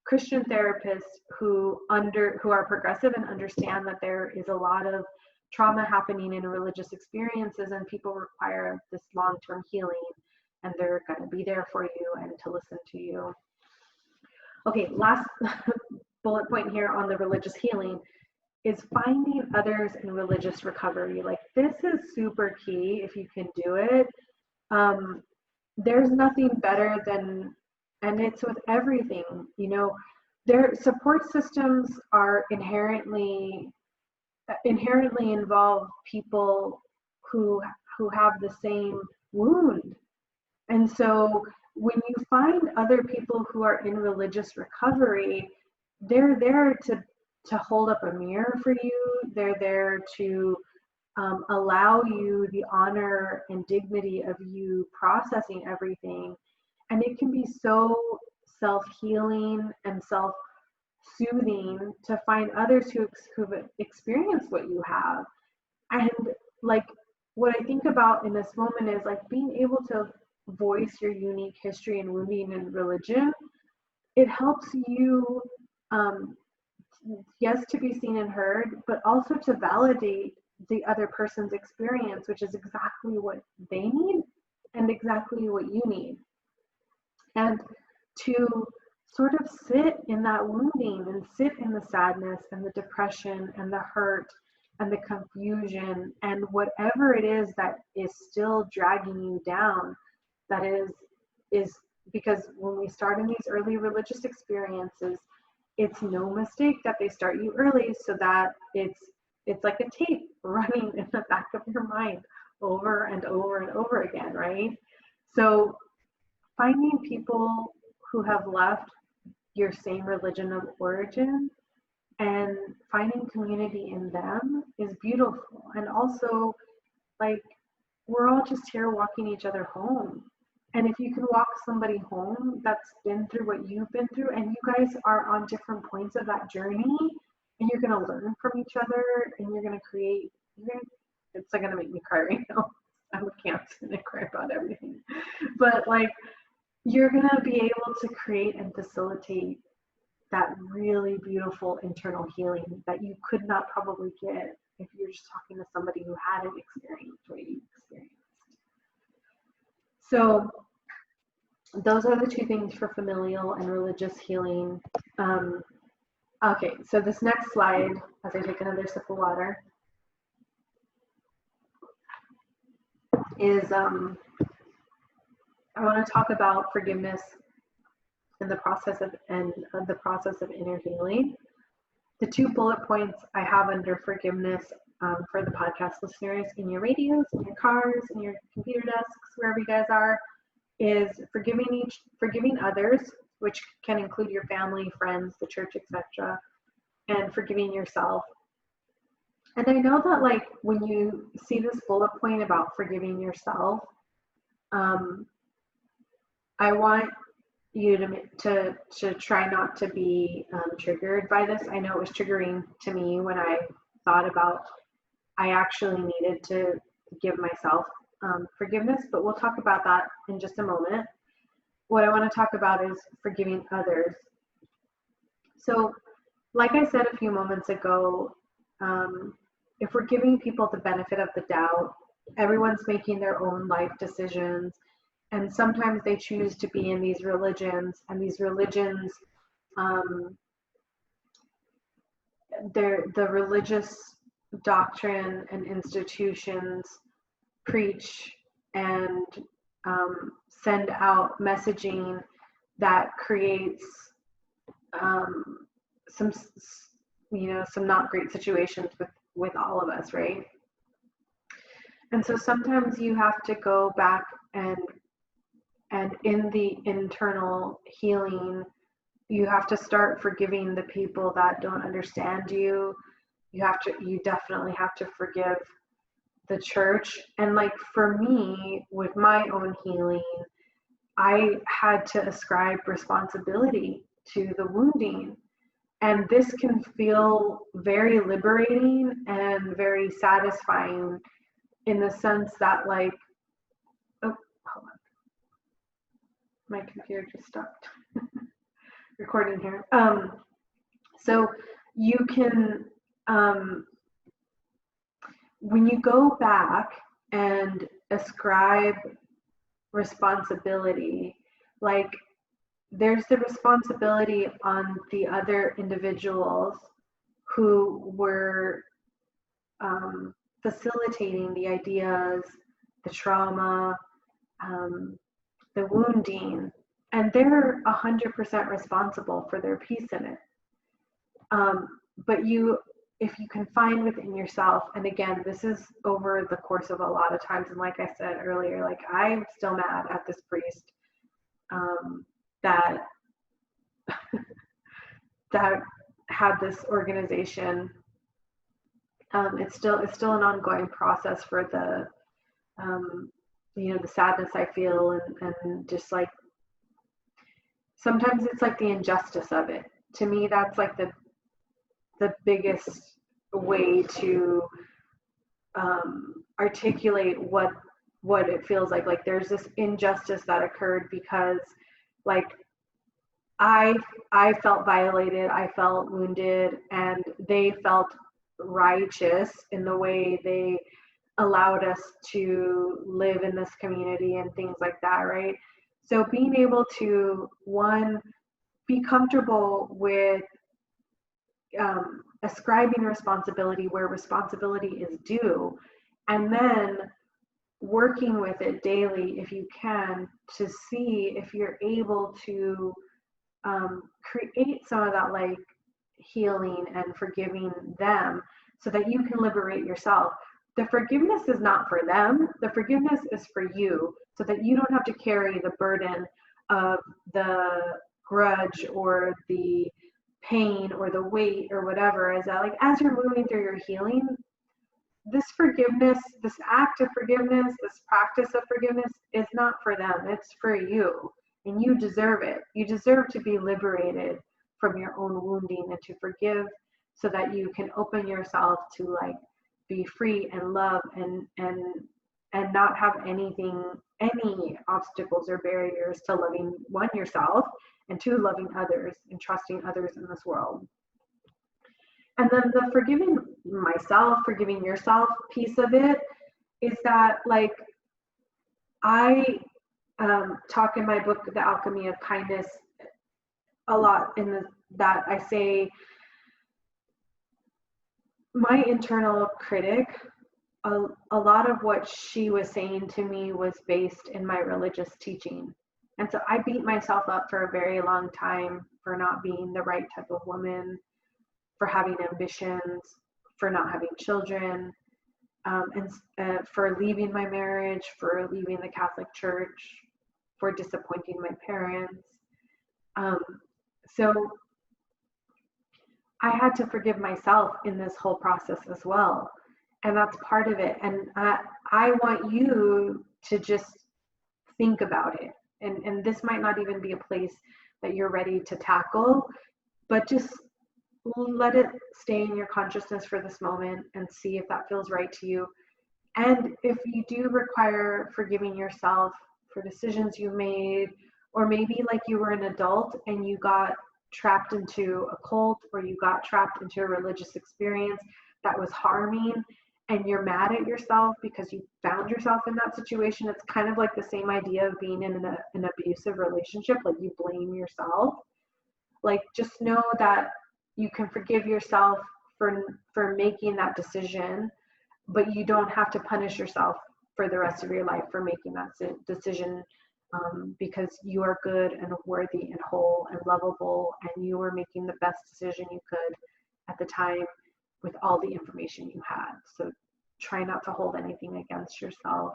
Christian therapists who are progressive and understand that there is a lot of trauma happening in religious experiences, and people require this long-term healing, and they're going to be there for you and to listen to you. Okay, last bullet point here on the religious healing is finding others in religious recovery. Like, this is super key if you can do it. There's nothing better than, and it's with everything, their support systems are inherently involve people who have the same wound. And so when you find other people who are in religious recovery, they're there to hold up a mirror for you. They're there to allow you the honor and dignity of you processing everything. And it can be so self-healing and self-soothing to find others who've experienced what you have. And like, what I think about in this moment is like being able to voice your unique history and wounding and religion. It helps you, um, yes, to be seen and heard, but also to validate the other person's experience, which is exactly what they need and exactly what you need. And to sort of sit in that wounding and sit in the sadness and the depression and the hurt and the confusion and whatever it is that is still dragging you down, that is because when we start in these early religious experiences, it's no mistake that they start you early, so that it's like a tape running in the back of your mind over and over and over again, right? So finding people who have left your same religion of origin and finding community in them is beautiful. And also, like, we're all just here walking each other home. And if you can walk somebody home that's been through what you've been through, and you guys are on different points of that journey, and you're going to learn from each other, and you're going to create, it's like going to make me cry right now. I'm with cancer and I cry about everything. But like, you're going to be able to create and facilitate that really beautiful internal healing that you could not probably get if you're just talking to somebody who hadn't experienced what you experienced. So those are the two things for familial and religious healing. Okay, so this next slide, as I take another sip of water, is I want to talk about forgiveness and the process of inner healing. The 2 bullet points I have under forgiveness for the podcast listeners in your radios, in your cars, in your computer desks, wherever you guys are, is forgiving others, which can include your family, friends, the church, etc., and forgiving yourself. And I know that, like, when you see this bullet point about forgiving yourself, I want you to try not to be triggered by this. I know it was triggering to me when I thought about I actually needed to give myself forgiveness, but we'll talk about that in just a moment. What I want to talk about is forgiving others. So, like I said a few moments ago, if we're giving people the benefit of the doubt, everyone's making their own life decisions, and sometimes they choose to be in these religions, and these religions, the religious doctrine and institutions preach and send out messaging that creates some not great situations with all of us, right? And so sometimes you have to go back and in the internal healing, you have to start forgiving the people that don't understand you. You definitely have to forgive the church. And like, for me, with my own healing, I had to ascribe responsibility to the wounding. And this can feel very liberating and very satisfying, in the sense that, like, oh, hold on. My computer just stopped recording here. So you can, when you go back and ascribe responsibility, like, there's the responsibility on the other individuals who were facilitating the ideas, the trauma, the wounding, and they're 100% responsible for their piece in it. But if you can find within yourself, and again, this is over the course of a lot of times, and like I said earlier, like I'm still mad at this priest that that had this organization. It's still an ongoing process for the the sadness I feel, and just like sometimes it's like the injustice of it. To me, that's like the biggest way to articulate what it feels like. Like there's this injustice that occurred because like I felt violated, I felt wounded, and they felt righteous in the way they allowed us to live in this community and things like that, right? So being able to, one, be comfortable with ascribing responsibility where responsibility is due, and then working with it daily if you can, to see if you're able to create some of that like healing and forgiving them so that you can liberate yourself. The forgiveness is not for them, the forgiveness is for you, so that you don't have to carry the burden of the grudge or the pain or the weight or whatever. Is that like as you're moving through your healing, this forgiveness, this act of forgiveness, this practice of forgiveness is not for them, it's for you. And you deserve it. You deserve to be liberated from your own wounding and to forgive, so that you can open yourself to like be free and love and not have any obstacles or barriers to loving, one, yourself, and two, loving others and trusting others in this world. And then the forgiving myself, forgiving yourself piece of it is that like I talk in my book, The Alchemy of Kindness, a lot that I say my internal critic, a lot of what she was saying to me was based in my religious teaching. And so I beat myself up for a very long time for not being the right type of woman, for having ambitions, for not having children, and for leaving my marriage, for leaving the Catholic Church, for disappointing my parents. So I had to forgive myself in this whole process as well. And that's part of it. And I want you to just think about it. And this might not even be a place that you're ready to tackle, but just let it stay in your consciousness for this moment and see if that feels right to you. And if you do require forgiving yourself for decisions you made, or maybe like you were an adult and you got trapped into a cult, or you got trapped into a religious experience that was harming, and you're mad at yourself because you found yourself in that situation. It's kind of like the same idea of being in an abusive relationship, like you blame yourself. Like just know that you can forgive yourself for making that decision, but you don't have to punish yourself for the rest of your life for making that decision, because you are good and worthy and whole and lovable, and you were making the best decision you could at the time with all the information you had. So try not to hold anything against yourself.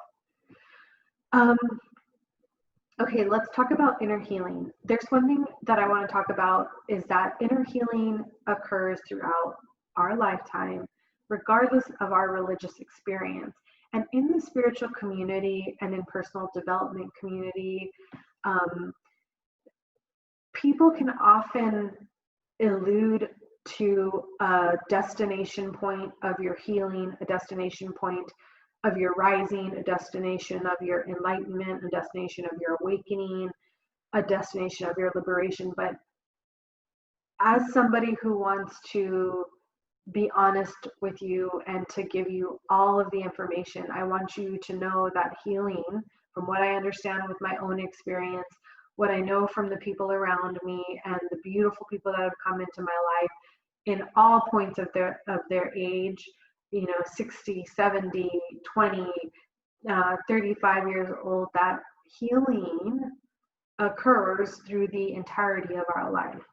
Okay, let's talk about inner healing. There's one thing that I want to talk about, is that inner healing occurs throughout our lifetime, regardless of our religious experience. And in the spiritual community and in personal development community, people can often allude to a destination point of your healing, a destination point of your rising, a destination of your enlightenment, a destination of your awakening, a destination of your liberation. But as somebody who wants to be honest with you and to give you all of the information, I want you to know that healing, from what I understand with my own experience, what I know from the people around me and the beautiful people that have come into my life in all points of their age, 60, 70, 20, 35 years old, that healing occurs through the entirety of our life.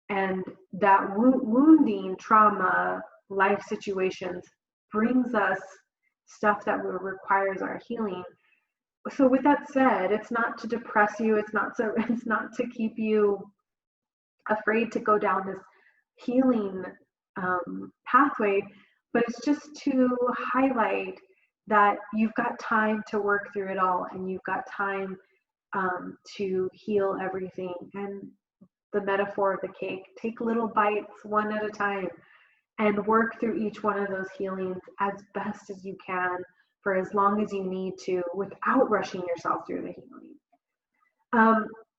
And that wounding, trauma, life situations brings us stuff that requires our healing. So with that said, it's not to depress you, it's not to keep you afraid to go down this healing pathway, but it's just to highlight that you've got time to work through it all, and you've got time to heal everything. And the metaphor of the cake, take little bites one at a time and work through each one of those healings as best as you can for as long as you need to, without rushing yourself through the healing.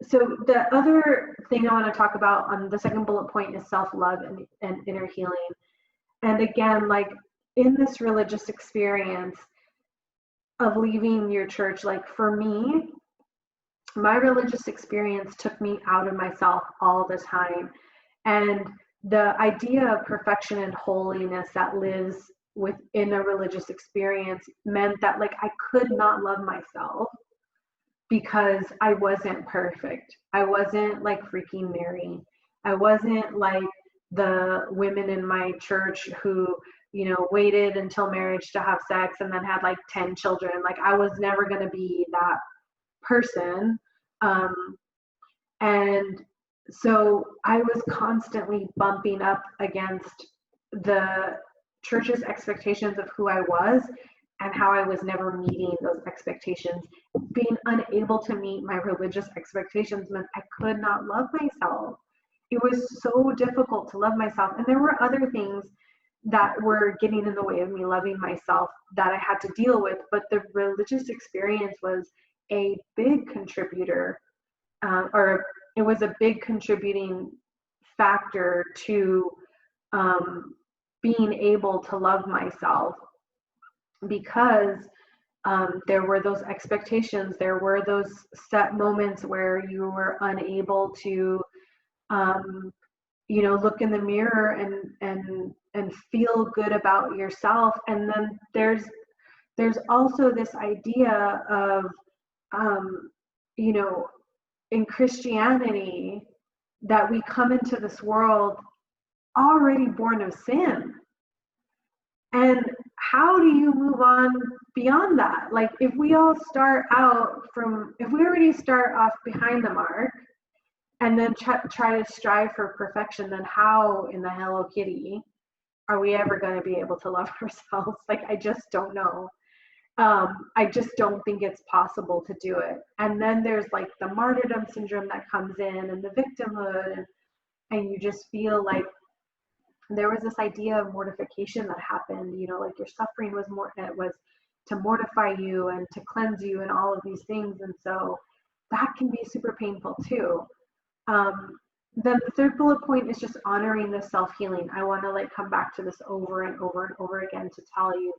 So the other thing I want to talk about on the second bullet point is self-love and inner healing. And again, like in this religious experience of leaving your church, like for me, my religious experience took me out of myself all the time. And the idea of perfection and holiness that lives within a religious experience meant that like I could not love myself because I wasn't perfect. I wasn't like freaking Mary. I wasn't like the women in my church who, you know, waited until marriage to have sex and then had like 10 children. Like I was never going to be that person. And so I was constantly bumping up against the church's expectations of who I was and how I was never meeting those expectations. Being unable to meet my religious expectations meant I could not love myself. It was so difficult to love myself. And there were other things that were getting in the way of me loving myself that I had to deal with. But the religious experience was a big contributor, or it was a big contributing factor to being able to love myself, because there were those expectations, there were those set moments where you were unable to you know, look in the mirror and feel good about yourself. And then there's also this idea of you know, in Christianity, that we come into this world already born of sin. And how do you move on beyond that? Like if we already start off behind the mark and then try to strive for perfection, then how in the Hello Kitty are we ever going to be able to love ourselves? Like, I just don't know. I just don't think it's possible to do it. And then there's like the martyrdom syndrome that comes in, and the victimhood, and you just feel like there was this idea of mortification that happened, you know, like your suffering was to mortify you and to cleanse you and all of these things. And so that can be super painful too. Then the third bullet point is just honoring the self-healing. I want to like come back to this over and over and over again to tell you,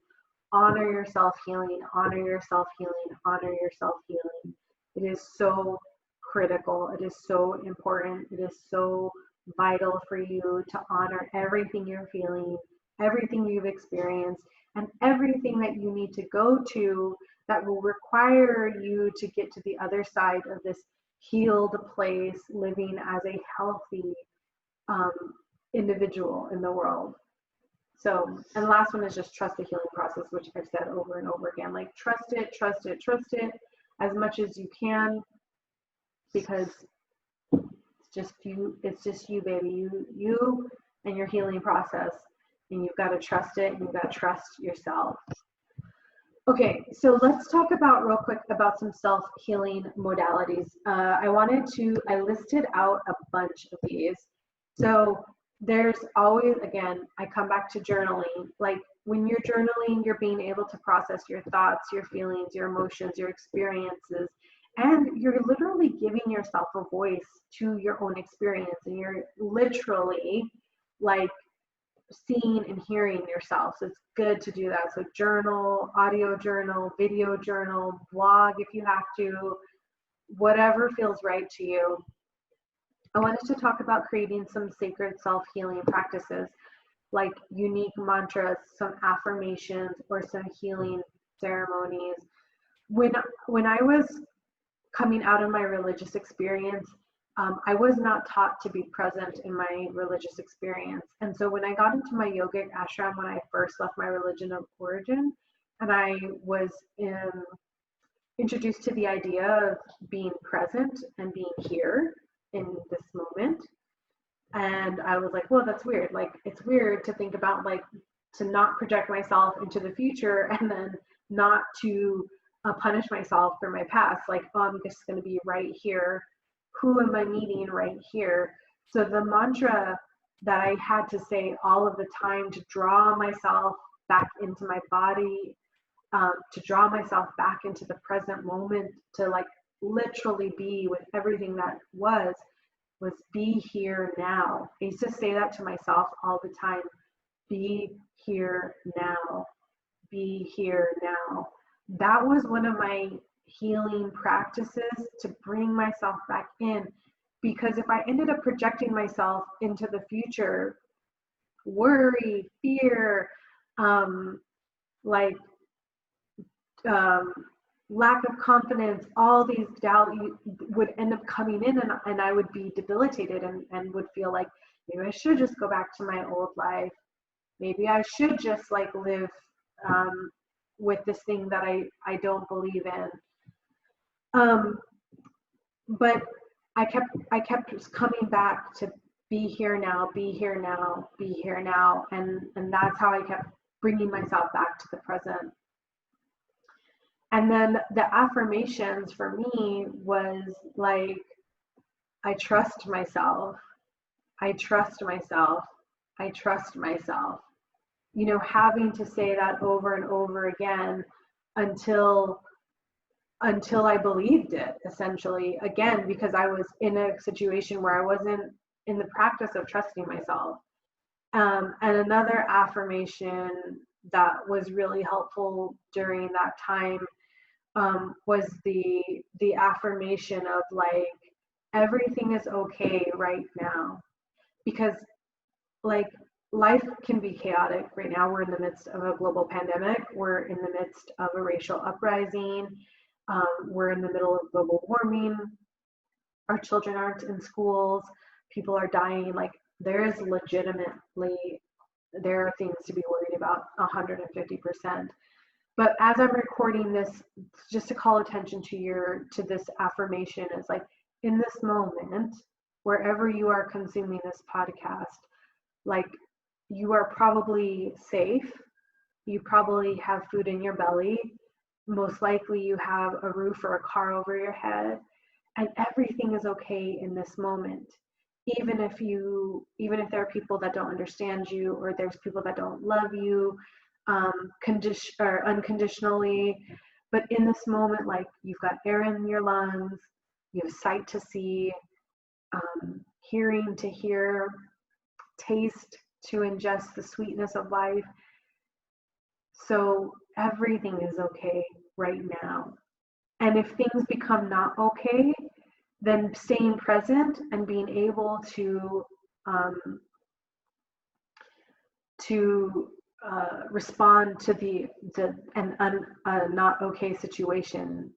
honor your self-healing, honor your self-healing, honor your self-healing. It is so critical. It is so important. It is so vital for you to honor everything you're feeling, everything you've experienced, and everything that you need to go to that will require you to get to the other side of this healed place, living as a healthy individual in the world. So, and the last one is just trust the healing process, which I've said over and over again. Like trust it as much as you can, because it's just you, baby. You and your healing process, and you've got to trust it, and you've got to trust yourself. Okay, so let's talk about real quick about some self-healing modalities. I listed out a bunch of these. So there's always, again, I come back to journaling. Like when you're journaling, you're being able to process your thoughts, your feelings, your emotions, your experiences, and you're literally giving yourself a voice to your own experience, and you're literally like seeing and hearing yourself. So it's good to do that. So journal, audio journal, video journal, blog if you have to, whatever feels right to you. I wanted to talk about creating some sacred self-healing practices, like unique mantras, some affirmations, or some healing ceremonies. When I was coming out of my religious experience, I was not taught to be present in my religious experience. And so when I got into my yogic ashram, when I first left my religion of origin, and I was introduced to the idea of being present and being here in this moment. And I was like, well, that's weird. Like, it's weird to think about, like, to not project myself into the future and then not to punish myself for my past. Like, oh, I'm just going to be right here. Who am I meeting right here? So the mantra that I had to say all of the time to draw myself back into my body, to draw myself back into the present moment, to like literally be with everything that was be here now. I used to say that to myself all the time. Be here now. Be here now. That was one of my healing practices to bring myself back in, because if I ended up projecting myself into the future, worry, fear, lack of confidence, all these doubt would end up coming in, and I would be debilitated and would feel like maybe I should just go back to my old life. Maybe I should just like live with this thing that I don't believe in. But I kept just coming back to be here now, be here now, be here now, and that's how I kept bringing myself back to the present. And then the affirmations for me was like, I trust myself. I trust myself. I trust myself. You know, having to say that over and over again until I believed it, essentially, again, because I was in a situation where I wasn't in the practice of trusting myself. And another affirmation that was really helpful during that time was the affirmation of like, everything is okay right now. Because like, life can be chaotic right now. We're in the midst of a global pandemic. We're in the midst of a racial uprising. We're in the middle of global warming. Our children aren't in schools. People are dying. Like, there are things to be worried about 150%. But as I'm recording this, just to call attention to this affirmation is like, in this moment, wherever you are consuming this podcast, like, you are probably safe. You probably have food in your belly. Most likely you have a roof or a car over your head, and everything is okay in this moment. Even if there are people that don't understand you, or there's people that don't love you, unconditionally, but in this moment, like, you've got air in your lungs, you have sight to see, hearing to hear, taste to ingest the sweetness of life. So everything is okay right now. And if things become not okay, then staying present and being able to respond to a not okay situation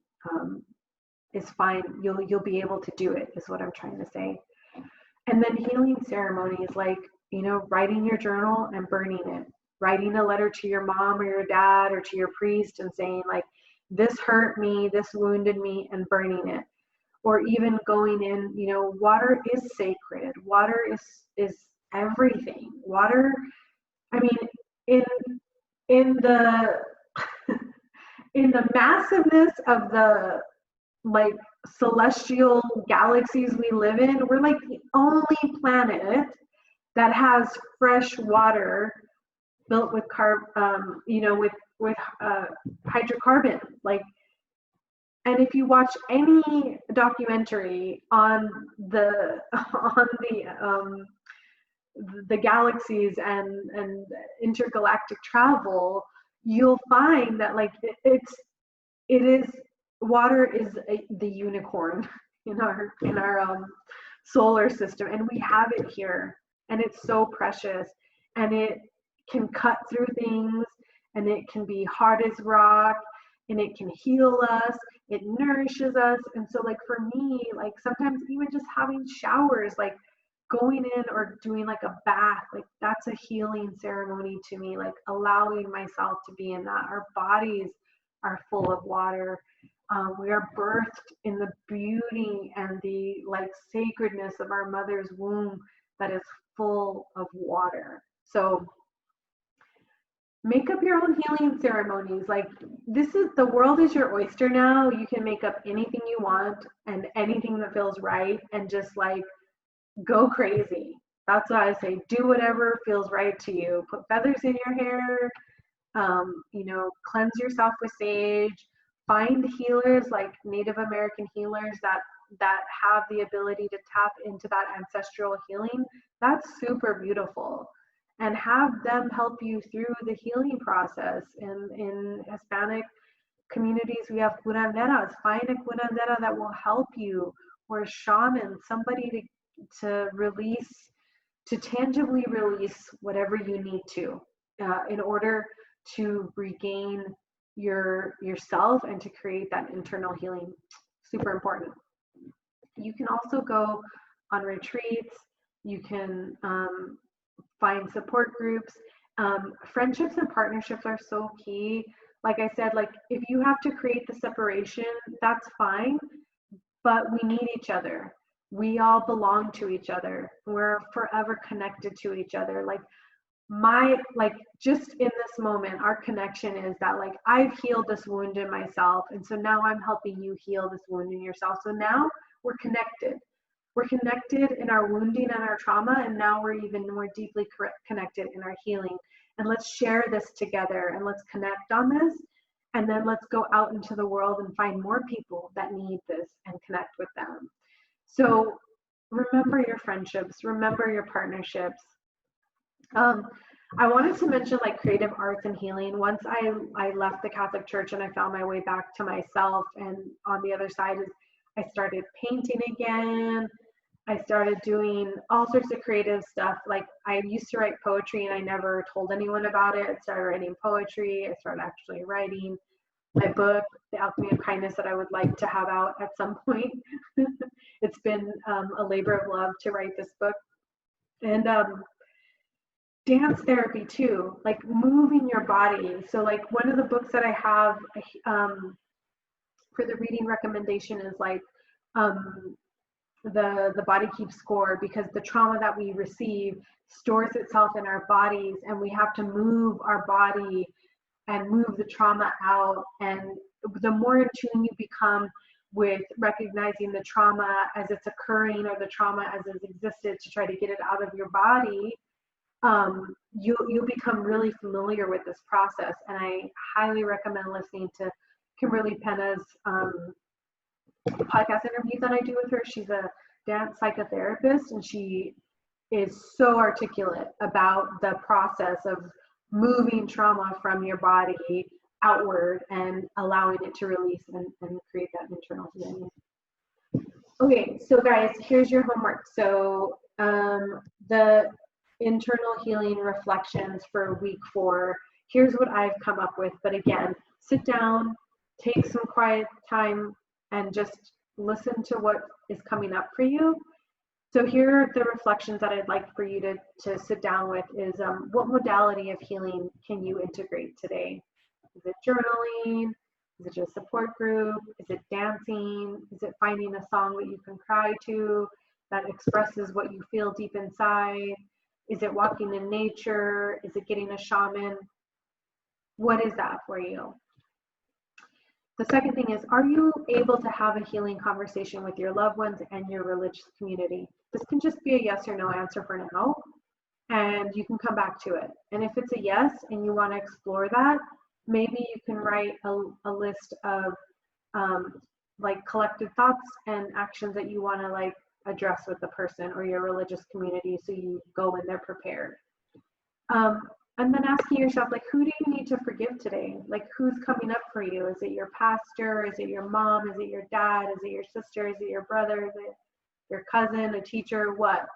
is fine. You'll be able to do it, is what I'm trying to say. And then healing ceremonies, like, you know, writing your journal and burning it, writing a letter to your mom or your dad or to your priest and saying like, this hurt me, this wounded me, and burning it. Or even going in, you know, water is sacred. Water is everything. Water, I mean, in the in the massiveness of the like celestial galaxies we live in, we're like the only planet that has fresh water built with with hydrocarbon. Like, and if you watch any documentary on the galaxies and intergalactic travel, you'll find that like water is the unicorn in our solar system, and we have it here, and it's so precious, and it can cut through things, and it can be hard as rock, and it can heal us, it nourishes us. And so like for me, like sometimes even just having showers, like going in or doing like a bath, like that's a healing ceremony to me, like allowing myself to be in that. Our bodies are full of water. We are birthed in the beauty and the like sacredness of our mother's womb that is full of water. So make up your own healing ceremonies. Like the world is your oyster now. You can make up anything you want and anything that feels right and just like go crazy. That's what I say. Do whatever feels right to you. Put feathers in your hair. Cleanse yourself with sage. Find healers like Native American healers that have the ability to tap into that ancestral healing. That's super beautiful. And have them help you through the healing process. In Hispanic communities, we have curanderas. Find a curandera that will help you, or a shaman, somebody to tangibly release whatever you need to in order to regain yourself and to create that internal healing. Super important. You can also go on retreats. You can find support groups. Friendships and partnerships are so key. Like I said, like if you have to create the separation, that's fine, but we need each other. We all belong to each other. We're forever connected to each other. Just in this moment, our connection is that like I've healed this wound in myself, and so now I'm helping you heal this wound in yourself. So now we're connected. We're connected in our wounding and our trauma, and now we're even more deeply connected in our healing. And let's share this together, and let's connect on this, and then let's go out into the world and find more people that need this and connect with them. So remember your friendships, remember your partnerships. I wanted to mention like creative arts and healing. Once I left the Catholic Church and I found my way back to myself, and on the other side is I started painting again. I started doing all sorts of creative stuff. Like I used to write poetry and I never told anyone about it. I started writing poetry. I started actually writing my book, The Alchemy of Kindness, that I would like to have out at some point. It's been a labor of love to write this book. And dance therapy too, like moving your body. So like one of the books that I have for the reading recommendation is like the Body Keeps Score, because the trauma that we receive stores itself in our bodies, and we have to move our body and move the trauma out. And the more in tune you become with recognizing the trauma as it's occurring, or the trauma as it's existed, to try to get it out of your body, you'll become really familiar with this process. And I highly recommend listening to Kimberly Penna's podcast interview that I do with her. She's a dance psychotherapist, and she is so articulate about the process of moving trauma from your body outward and allowing it to release and create that internal healing. Okay, so guys, here's your homework. So the internal healing reflections for week 4, here's what I've come up with. But again, sit down, take some quiet time, and just listen to what is coming up for you. So here are the reflections that I'd like for you to sit down with is what modality of healing can you integrate today? Is it journaling? Is it just support group? Is it dancing? Is it finding a song that you can cry to that expresses what you feel deep inside? Is it walking in nature? Is it getting a shaman? What is that for you? The second thing is, are you able to have a healing conversation with your loved ones and your religious community? This can just be a yes or no answer for now, and you can come back to it. And if it's a yes and you want to explore that, maybe you can write a list of like collective thoughts and actions that you want to like address with the person or your religious community, so you go in there prepared. And then asking yourself, like, who do you need to forgive today? Like, who's coming up for you? Is it your pastor? Is it your mom? Is it your dad? Is it your sister? Is it your brother? Is it your cousin, a teacher? What?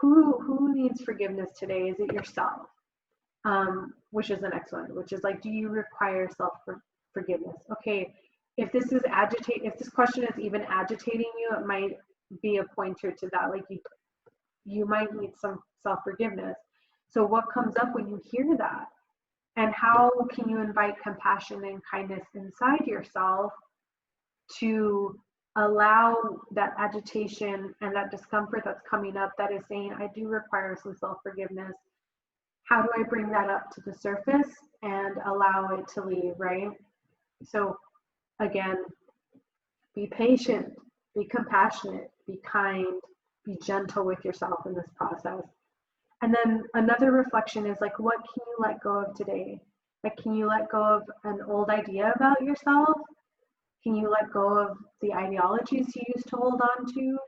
Who needs forgiveness today? Is it yourself? Which is the next one, which is like, do you require forgiveness. Okay, if this question is even agitating you, it might be a pointer to that. Like you might need some self-forgiveness. So what comes up when you hear that? And how can you invite compassion and kindness inside yourself to allow that agitation and that discomfort that's coming up that is saying, I do require some self-forgiveness. How do I bring that up to the surface and allow it to leave, right? So again, be patient, be compassionate, be kind, be gentle with yourself in this process. And then another reflection is like, what can you let go of today? Like, can you let go of an old idea about yourself? Can you let go of the ideologies you used to hold on to?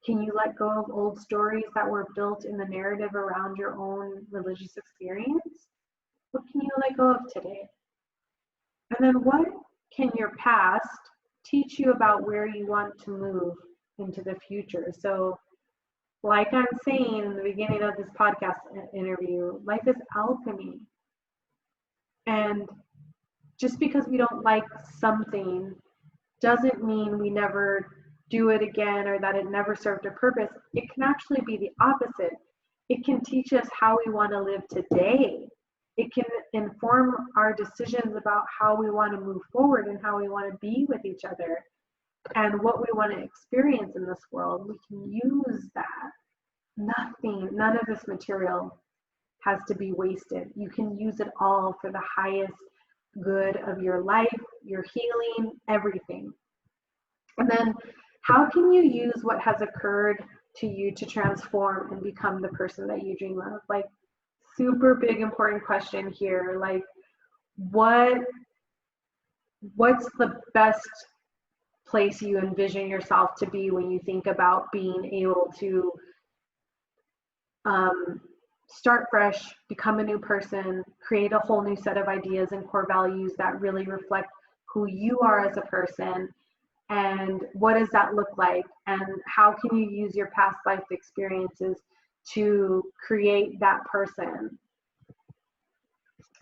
Can you let go of old stories that were built in the narrative around your own religious experience? What can you let go of today? And then what can your past teach you about where you want to move into the future? So, like I'm saying in the beginning of this podcast interview, life is alchemy. And just because we don't like something doesn't mean we never do it again or that it never served a purpose. It can actually be the opposite. It can teach us how we want to live today. It can inform our decisions about how we want to move forward and how we want to be with each other and what we want to experience in this world. We can use that. None of this material has to be wasted. You can use it all for the highest good of your life, your healing, everything. And then how can you use what has occurred to you to transform and become the person that you dream of? Like, super big important question here. Like, what's the best place you envision yourself to be when you think about being able to start fresh, become a new person, create a whole new set of ideas and core values that really reflect who you are as a person? And what does that look like? And how can you use your past life experiences to create that person?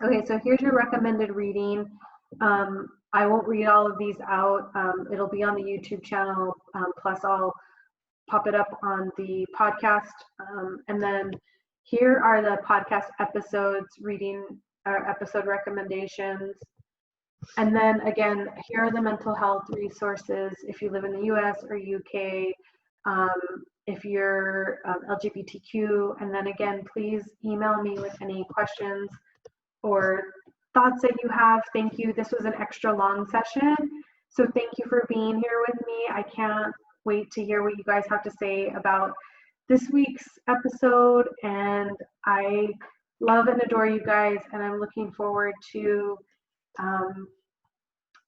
Okay, so here's your recommended reading. I won't read all of these out. It'll be on the YouTube channel, plus I'll pop it up on the podcast. And then here are the podcast episodes, episode recommendations. And then again, here are the mental health resources if you live in the US or UK, if you're LGBTQ. And then again, please email me with any questions or thoughts that you have. Thank you. This was an extra long session. So thank you for being here with me. I can't wait to hear what you guys have to say about this week's episode. And I love and adore you guys. And I'm looking forward to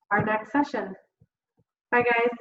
our next session. Bye, guys.